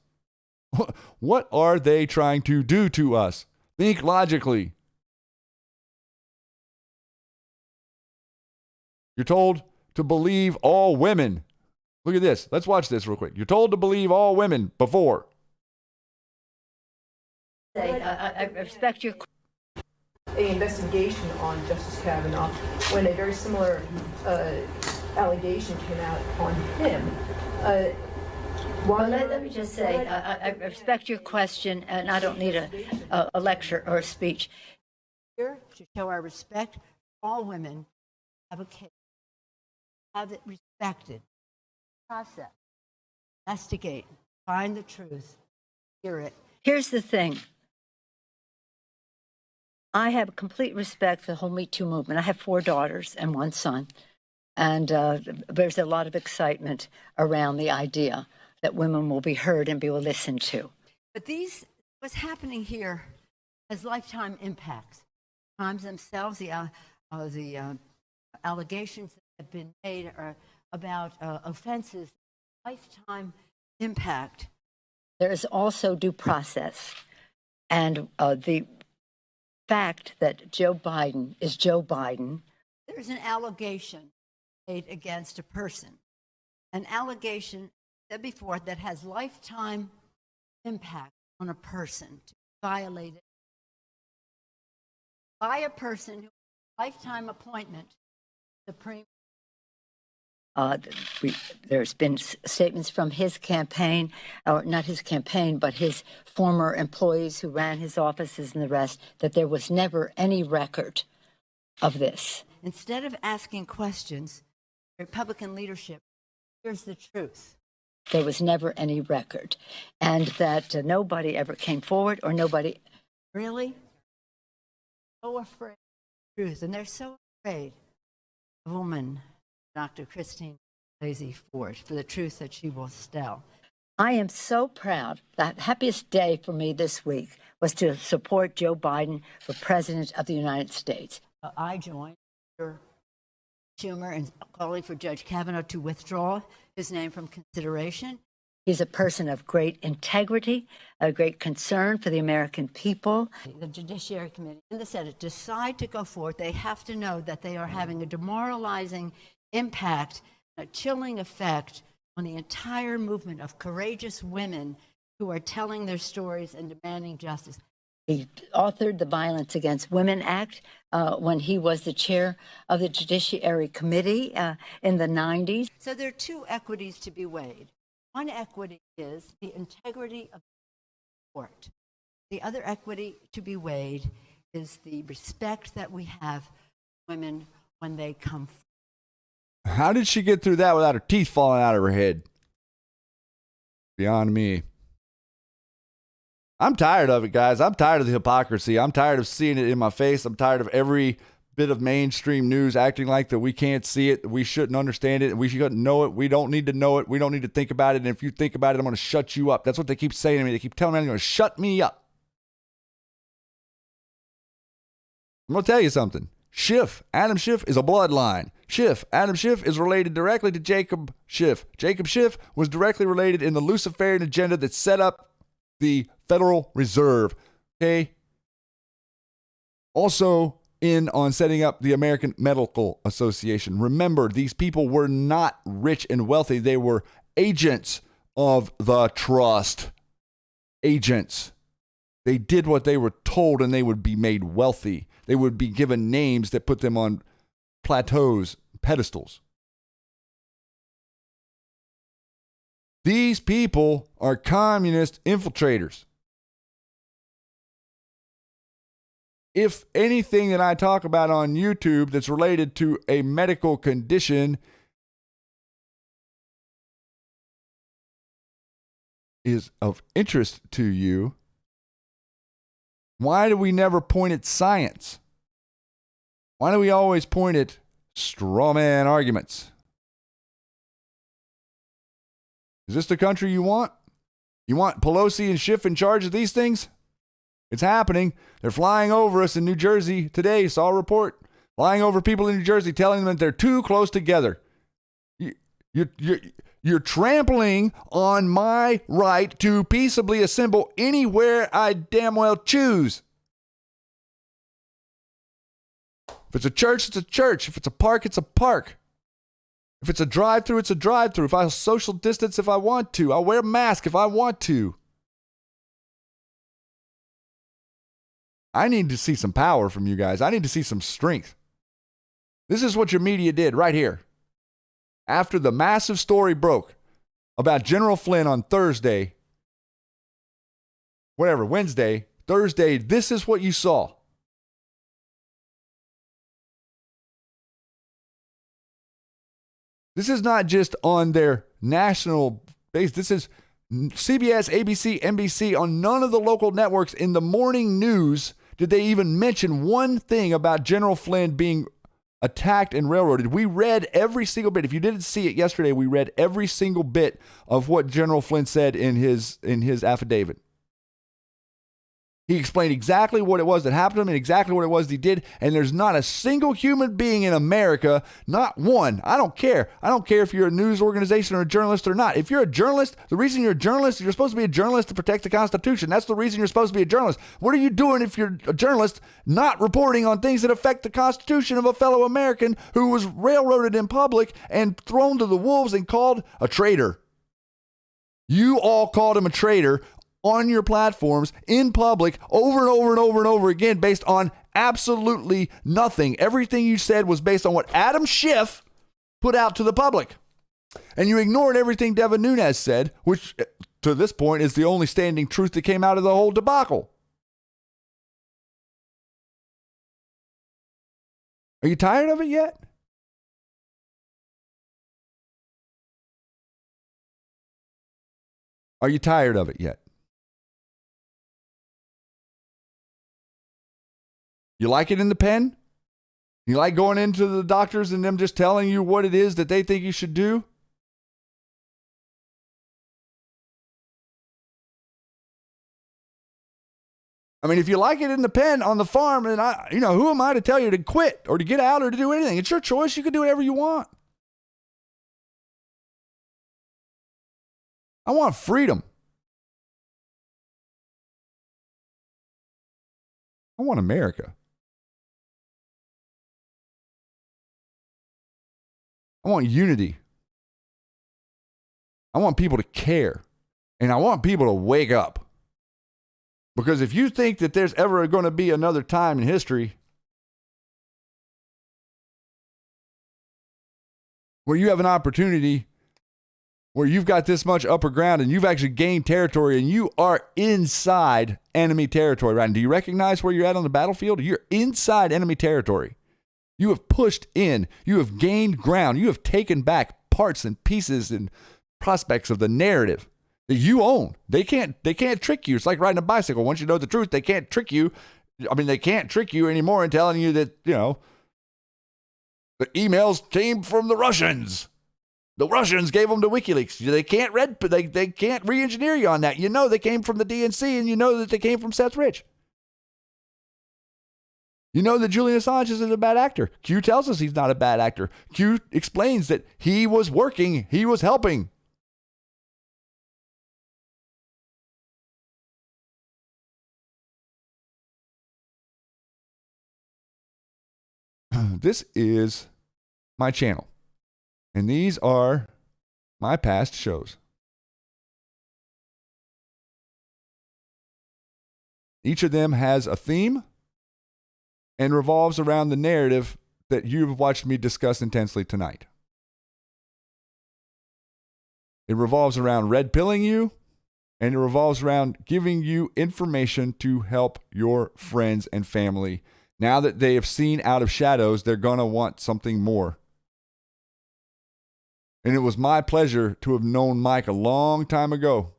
What are they trying to do to us? Think logically. You're told to believe all women. Look at this. Let's watch this real quick. You're told to believe all women before. I respect your investigation on Justice Kavanaugh when a very similar allegation came out on him. Well, let me just say, I respect your question, and I don't need a lecture or a speech. Here to show our respect, all women have a case. Have it respected. Process. Investigate. Find the truth. Hear it. Here's the thing. I have complete respect for the whole Me Too movement. I have 4 daughters and 1 son. And there's a lot of excitement around the idea that women will be heard and be listened to. But what's happening here has lifetime impacts. Crimes themselves, the allegations that have been made are about offenses, lifetime impact. There is also due process. And the fact that Joe Biden is Joe Biden. There's an allegation made against a person. An allegation, said before, that has lifetime impact on a person to violate it by a person who has a lifetime appointment, Supreme. There's been statements from his campaign, or not his campaign, but his former employees who ran his offices and the rest, that there was never any record of this. Instead of asking questions, Republican leadership, here's the truth. There was never any record, and that nobody ever came forward, or nobody. Really? So afraid of the truth, and they're so afraid of a woman, Dr. Christine Blasey Ford, for the truth that she will tell. I am so proud. The happiest day for me this week was to support Joe Biden for President of the United States. I joined Schumer and calling for Judge Kavanaugh to withdraw his name from consideration. He's a person of great integrity, a great concern for the American people. The Judiciary Committee and the Senate decide to go forward. They have to know that they are having a demoralizing impact, a chilling effect on the entire movement of courageous women who are telling their stories and demanding justice. He authored the Violence Against Women Act when he was the chair of the Judiciary Committee in the 90s. So there are 2 equities to be weighed. One equity is the integrity of the court. The other equity to be weighed is the respect that we have for women when they come forward. How did she get through that without her teeth falling out of her head? Beyond me. I'm tired of it, guys. I'm tired of the hypocrisy. I'm tired of seeing it in my face. I'm tired of every bit of mainstream news acting like that we can't see it, we shouldn't understand it, we shouldn't know it, we don't need to know it, we don't need to think about it, and if you think about it, I'm going to shut you up. That's what they keep saying to me. They keep telling me they're going to shut me up. I'm going to tell you something. Schiff. Adam Schiff is a bloodline. Adam Schiff is related directly to Jacob Schiff. Jacob Schiff was directly related in the Luciferian agenda that set up the Federal Reserve. Okay? Also in on setting up the American Medical Association. Remember, these people were not rich and wealthy. They were agents of the trust. Agents. They did what they were told and they would be made wealthy. They would be given names that put them on plateaus, pedestals. These people are communist infiltrators. If anything that I talk about on YouTube that's related to a medical condition is of interest to you, why do we never point at science? Why do we always point at straw man arguments? Is this the country you want? You want Pelosi and Schiff in charge of these things? It's happening. They're flying over us in New Jersey today. Saw a report. Flying over people in New Jersey, telling them that they're too close together. You're trampling on my right to peaceably assemble anywhere I damn well choose. If it's a church, it's a church. If it's a park, it's a park. If it's a drive-through, it's a drive-through. If I social distance if I want to. I'll wear a mask if I want to. I need to see some power from you guys. I need to see some strength. This is what your media did right here. After the massive story broke about General Flynn on Thursday, Wednesday, Thursday, this is what you saw. This is not just on their national base. This is CBS, ABC, NBC. On none of the local networks in the morning news did they even mention one thing about General Flynn being attacked and railroaded. We read every single bit. If you didn't see it yesterday, we read every single bit of what General Flynn said in his affidavit. He explained exactly what it was that happened to him and exactly what it was that he did. And there's not a single human being in America, not one. I don't care. I don't care if you're a news organization or a journalist or not. If you're a journalist, the reason you're a journalist, you're supposed to be a journalist to protect the Constitution. That's the reason you're supposed to be a journalist. What are you doing if you're a journalist not reporting on things that affect the Constitution of a fellow American who was railroaded in public and thrown to the wolves and called a traitor? You all called him a traitor on your platforms, in public, over and over and over and over again, based on absolutely nothing. Everything you said was based on what Adam Schiff put out to the public. And you ignored everything Devin Nunes said, which to this point is the only standing truth that came out of the whole debacle. Are you tired of it yet? Are you tired of it yet? You like it in the pen? You like going into the doctors and them just telling you what it is that they think you should do? I mean, if you like it in the pen on the farm, then who am I to tell you to quit or to get out or to do anything? It's your choice. You can do whatever you want. I want freedom. I want America. I want unity. I want people to care. And I want people to wake up. Because if you think that there's ever going to be another time in history where you have an opportunity where you've got this much upper ground and you've actually gained territory and you are inside enemy territory, right? And do you recognize where you're at on the battlefield? You're inside enemy territory. You have pushed in. You have gained ground. You have taken back parts and pieces and prospects of the narrative that you own. They can't trick you. It's like riding a bicycle. Once you know the truth, they can't trick you. I mean, they can't trick you anymore in telling you that, the emails came from the Russians. The Russians gave them to WikiLeaks. They can't re-engineer you on that. You know they came from the DNC and you know that they came from Seth Rich. You know that Julian Assange isn't a bad actor. Q tells us he's not a bad actor. Q explains that he was working, he was helping. This is my channel, and these are my past shows. Each of them has a theme and revolves around the narrative that you've watched me discuss intensely tonight. It revolves around red pilling you, and it revolves around giving you information to help your friends and family. Now that they have seen Out of Shadows, they're going to want something more. And it was my pleasure to have known Mike a long time ago.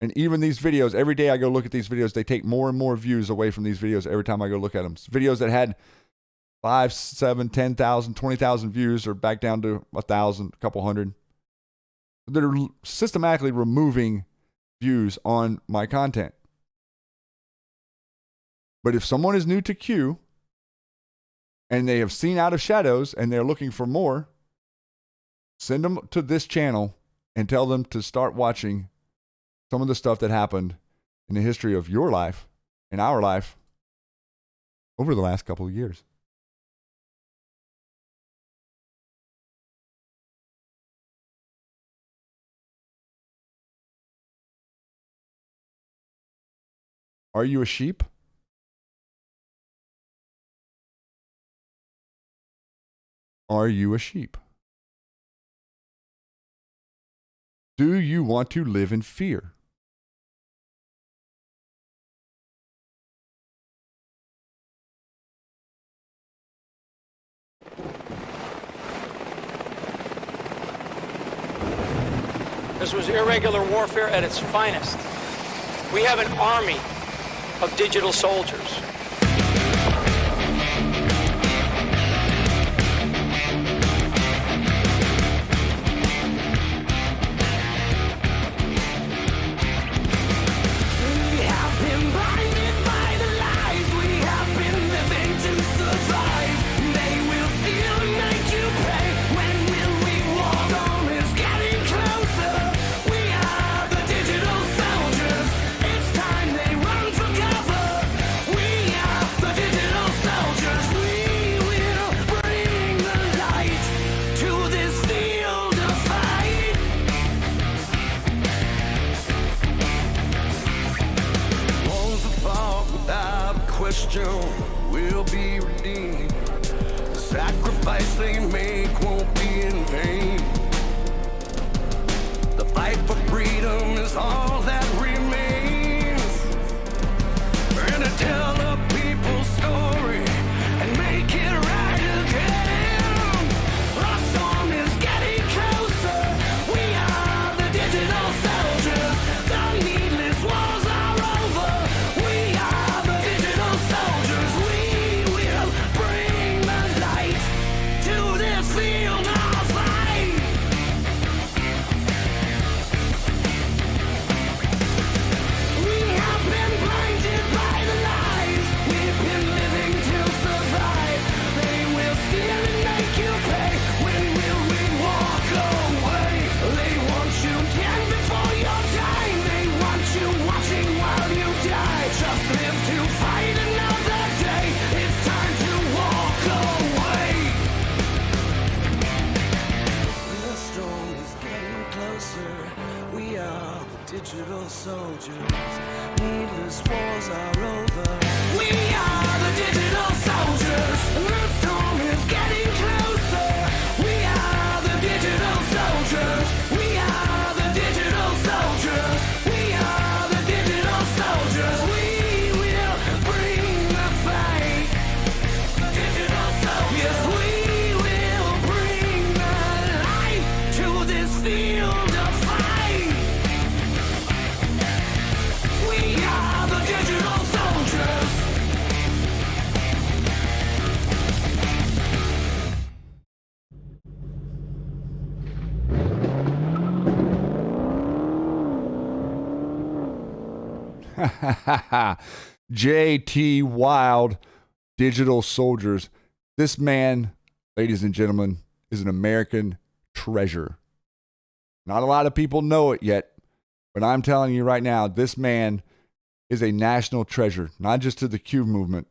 And even these videos, every day I go look at these videos, they take more and more views away from these videos every time I go look at them. Videos that had 5, 7, 10,000, 20,000 views are back down to 1,000, a couple hundred. They're systematically removing views on my content. But if someone is new to Q and they have seen Out of Shadows and they're looking for more, send them to this channel and tell them to start watching some of the stuff that happened in the history of your life and our life over the last couple of years. Are you a sheep? Are you a sheep? Do you want to live in fear? This was irregular warfare at its finest. We have an army of digital soldiers. Will be redeemed. The sacrifice they make won't be in vain. The fight for freedom is all that remains. We're gonna tell the people's story and make it right again. Our storm is getting closer. We are the digital soldiers. The needless wars are over. We are the digital soldiers. We will bring the light to this field of fight. We have been blinded by the lies. We've been living to survive. They will steal and make you pay. When will we walk away? They want you dead before your time. They want you watching while you die. Just live to fight another day. It's time to walk away. The storm is getting closer. We are the digital soldiers. Needless wars are over. We are the digital soldiers. The storm is getting closer. We are the digital soldiers. We are the digital soldiers. We are the digital soldiers. We will bring the fight. Digital soldiers. Yes, we will bring the light to this field of fight. We are the digital soldiers. JT Wild, Digital Soldiers. This man, ladies and gentlemen, is an American treasure. Not a lot of people know it yet, but I'm telling you right now, this man is a national treasure, not just to the Q movement,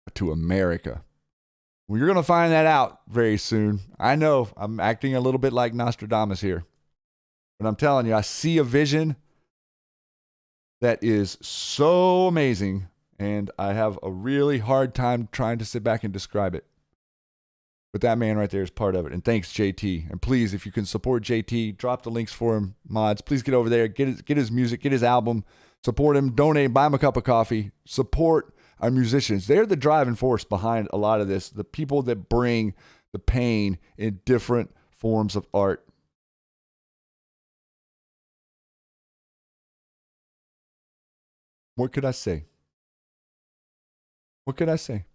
but to America. Well, you're going to find that out very soon. I know I'm acting a little bit like Nostradamus here, but I'm telling you, I see a vision that is so amazing, and I have a really hard time trying to sit back and describe it. But that man right there is part of it. And thanks, JT. And please, if you can support JT, drop the links for him, mods. Please get over there, get his music, get his album, support him, donate, buy him a cup of coffee, support our musicians. They're the driving force behind a lot of this, the people that bring the pain in different forms of art. What could I say? What could I say?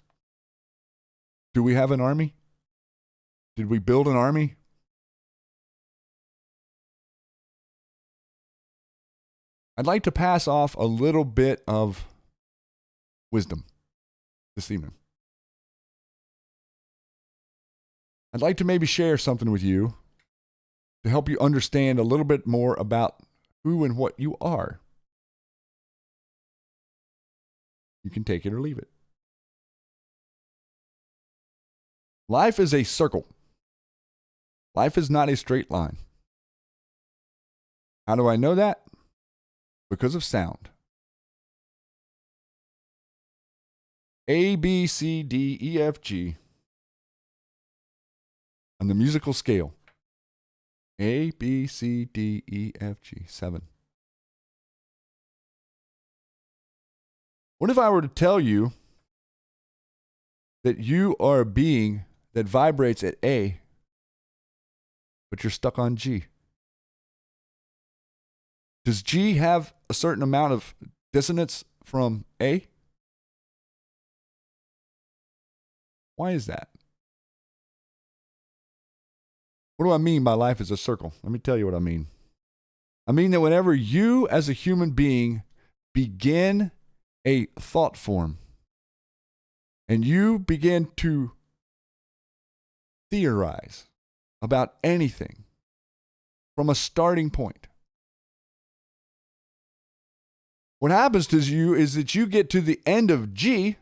Do we have an army? Did we build an army? I'd like to pass off a little bit of wisdom this evening. I'd like to maybe share something with you to help you understand a little bit more about who and what you are. You can take it or leave it. Life is a circle. Life is not a straight line. How do I know that? Because of sound. A, B, C, D, E, F, G. On the musical scale. A, B, C, D, E, F, G. 7. What if I were to tell you that you are a being that vibrates at A, but you're stuck on G? Does G have a certain amount of dissonance from A? Why is that? What do I mean by life is a circle? Let me tell you what I mean. I mean that whenever you as a human being begin a thought form and you begin to theorize about anything from a starting point, what happens to you is that you get to the end of G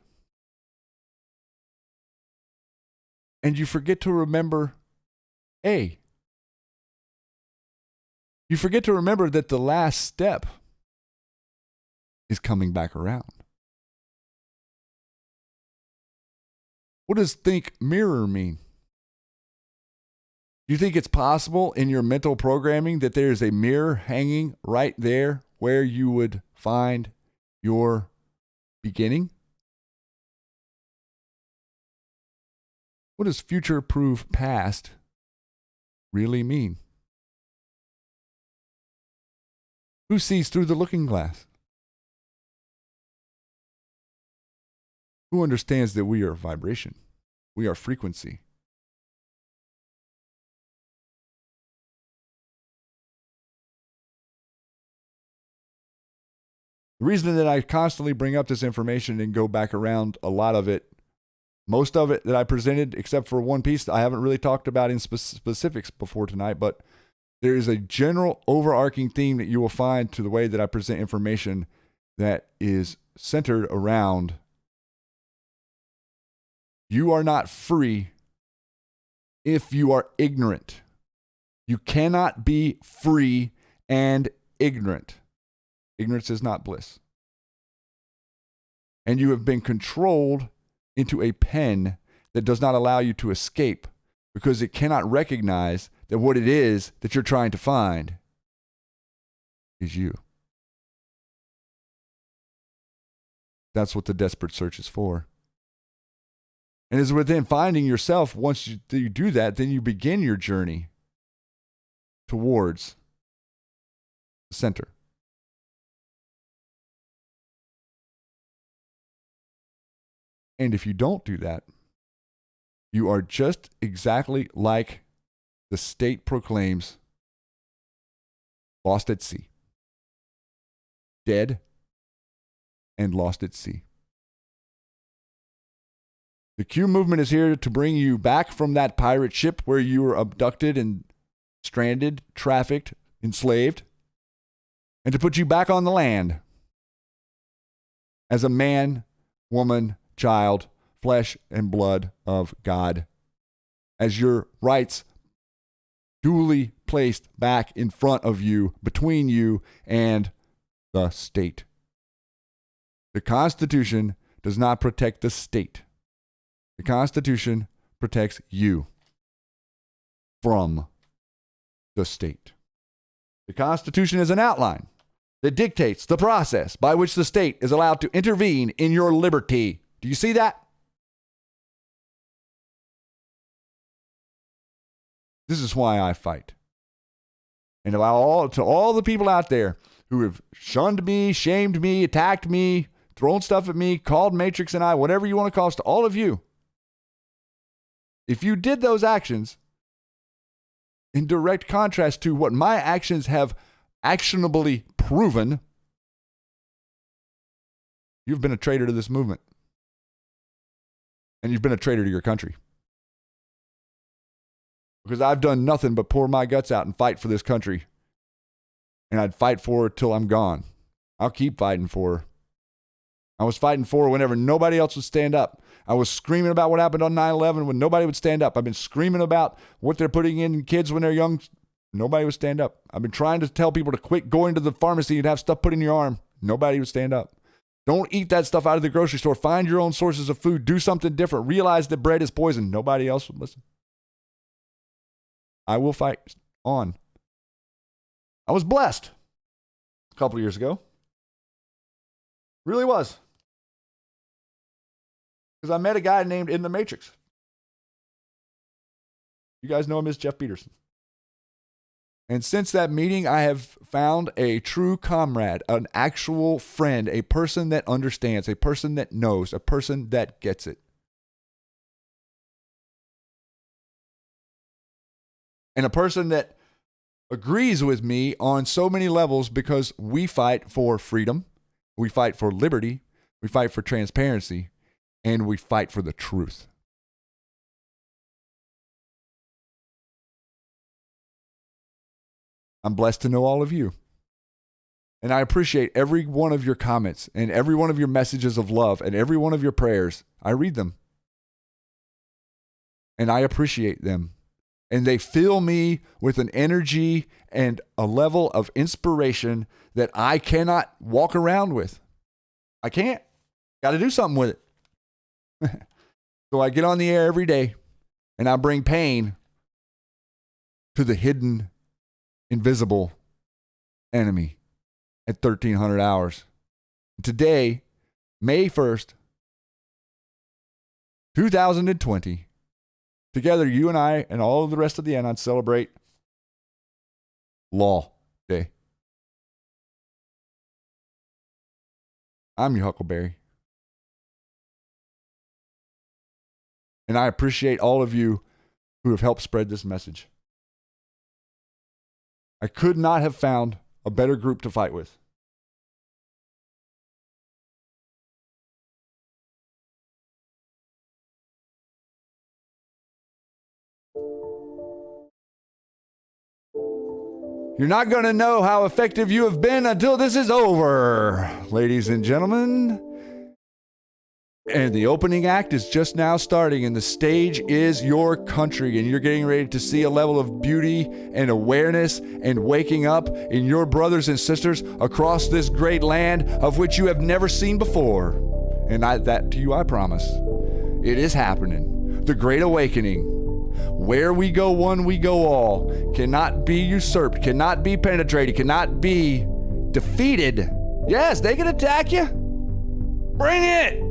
and you forget to remember A. You forget to remember that the last step is coming back around. What does think mirror mean? Do you think it's possible in your mental programming that there's a mirror hanging right there where you would find your beginning? What does future-proof past really mean? Who sees through the looking glass? Who understands that we are vibration? We are frequency. The reason that I constantly bring up this information and go back around a lot of it, most of it that I presented, except for one piece that I haven't really talked about in specifics before tonight, but there is a general overarching theme that you will find to the way that I present information that is centered around you are not free if you are ignorant. You cannot be free and ignorant. Ignorance is not bliss. And you have been controlled into a pen that does not allow you to escape because it cannot recognize that what it is that you're trying to find is you. That's what the desperate search is for. And it's within finding yourself, once you do that, then you begin your journey towards the center. And if you don't do that, you are just exactly like the state proclaims, lost at sea. Dead and lost at sea. The Q movement is here to bring you back from that pirate ship where you were abducted and stranded, trafficked, enslaved, and to put you back on the land as a man, woman, child, flesh and blood of God, as your rights duly placed back in front of you, between you and the state. The Constitution does not protect the state. The Constitution protects you from the state. The Constitution is an outline that dictates the process by which the state is allowed to intervene in your liberty. Do you see that? This is why I fight. And to all the people out there who have shunned me, shamed me, attacked me, thrown stuff at me, called Matrix and I, whatever you want to call us, to all of you, if you did those actions in direct contrast to what my actions have actionably proven, you've been a traitor to this movement. And you've been a traitor to your country. Because I've done nothing but pour my guts out and fight for this country. And I'd fight for her till I'm gone. I'll keep fighting for her. I was fighting for her whenever nobody else would stand up. I was screaming about what happened on 9/11 when nobody would stand up. I've been screaming about what they're putting in kids when they're young. Nobody would stand up. I've been trying to tell people to quit going to the pharmacy and have stuff put in your arm. Nobody would stand up. Don't eat that stuff out of the grocery store. Find your own sources of food. Do something different. Realize that bread is poison. Nobody else would listen. I will fight on. I was blessed a couple of years ago. Really was. Because I met a guy named intheMatrixxx. You guys know him as Jeff Peterson. And since that meeting, I have found a true comrade, an actual friend, a person that understands, a person that knows, a person that gets it. And a person that agrees with me on so many levels because we fight for freedom, we fight for liberty, we fight for transparency, and we fight for the truth. I'm blessed to know all of you. And I appreciate every one of your comments and every one of your messages of love and every one of your prayers. I read them. And I appreciate them. And they fill me with an energy and a level of inspiration that I cannot walk around with. I can't. Got to do something with it. So I get on the air every day and I bring pain to the hidden, invisible enemy at 1300 hours. Today, May 1st, 2020, together, you and I and all of the rest of the Anon celebrate Law Day. I'm your Huckleberry. And I appreciate all of you who have helped spread this message. I could not have found a better group to fight with. You're not going to know how effective you have been until this is over, ladies and gentlemen. And the opening act is just now starting, and the stage is your country, and you're getting ready to see a level of beauty and awareness and waking up in your brothers and sisters across this great land of which you have never seen before. And that to you I promise. It is happening. The Great Awakening. Where we go one, we go all. Cannot be usurped, cannot be penetrated, cannot be defeated. Yes, they can attack you. Bring it.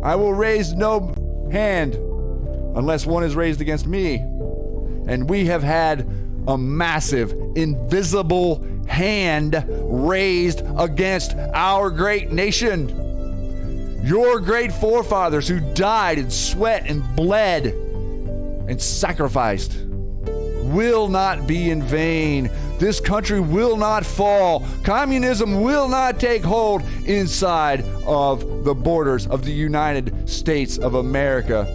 I will raise no hand unless one is raised against me. And we have had a massive, invisible hand raised against our great nation. Your great forefathers who died and sweat and bled and sacrificed will not be in vain. This country will not fall. Communism will not take hold inside of the borders of the United States of America.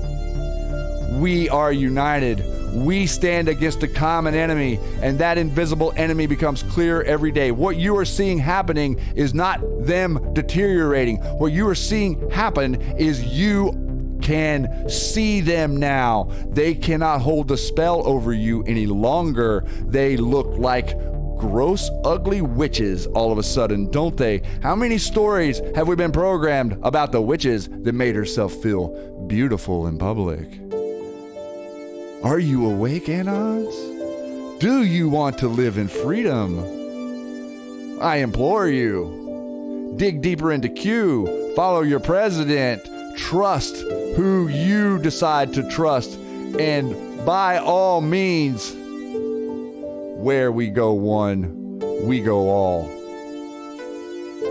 We are united. We stand against a common enemy, and that invisible enemy becomes clear every day. What you are seeing happening is not them deteriorating. What you are seeing happen is you can see them now. They cannot hold the spell over you any longer. They look like gross, ugly witches all of a sudden, don't they? How many stories have we been programmed about the witches that made herself feel beautiful in public? Are you awake, Anons? Do you want to live in freedom? I implore you, dig deeper into Q, follow your president, trust who you decide to trust, and by all means, where we go one, we go all.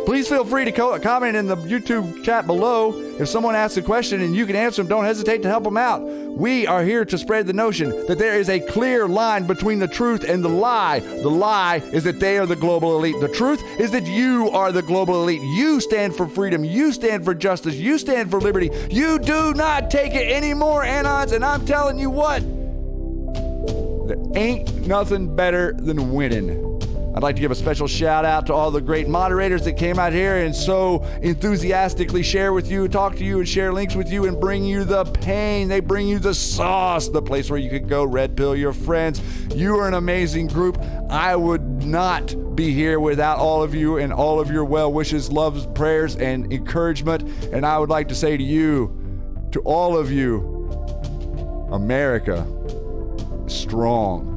Please feel free to comment in the YouTube chat below. If someone asks a question and you can answer them, don't hesitate to help them out. We are here to spread the notion that there is a clear line between the truth and the lie. The lie is that they are the global elite. The truth is that you are the global elite. You stand for freedom. You stand for justice. You stand for liberty. You do not take it anymore, Anons, and I'm telling you what, there ain't nothing better than winning. I'd like to give a special shout out to all the great moderators that came out here and so enthusiastically share with you, talk to you, and share links with you and bring you the pain. They bring you the sauce, the place where you could go red pill your friends. You are an amazing group. I would not be here without all of you and all of your well wishes, loves, prayers, and encouragement. And I would like to say to you, to all of you, America is strong.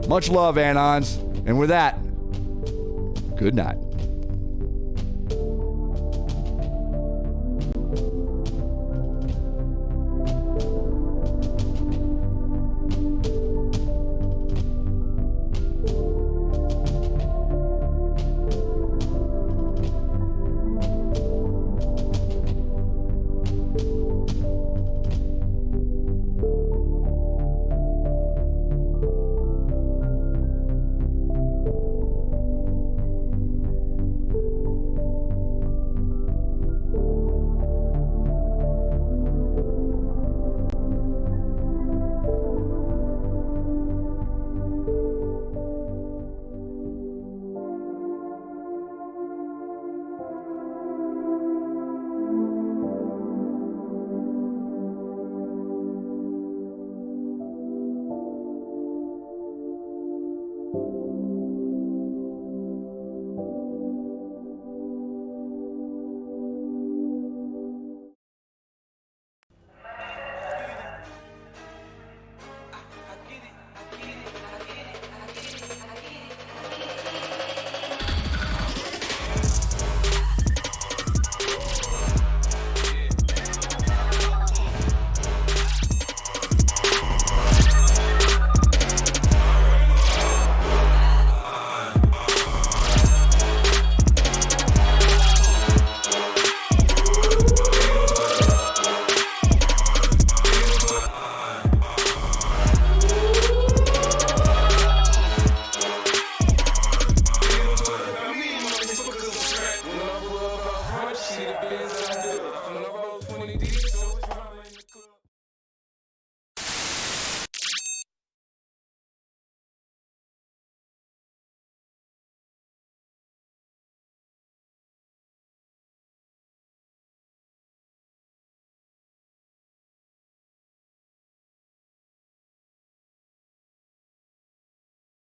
Much love, Anons. And with that, good night.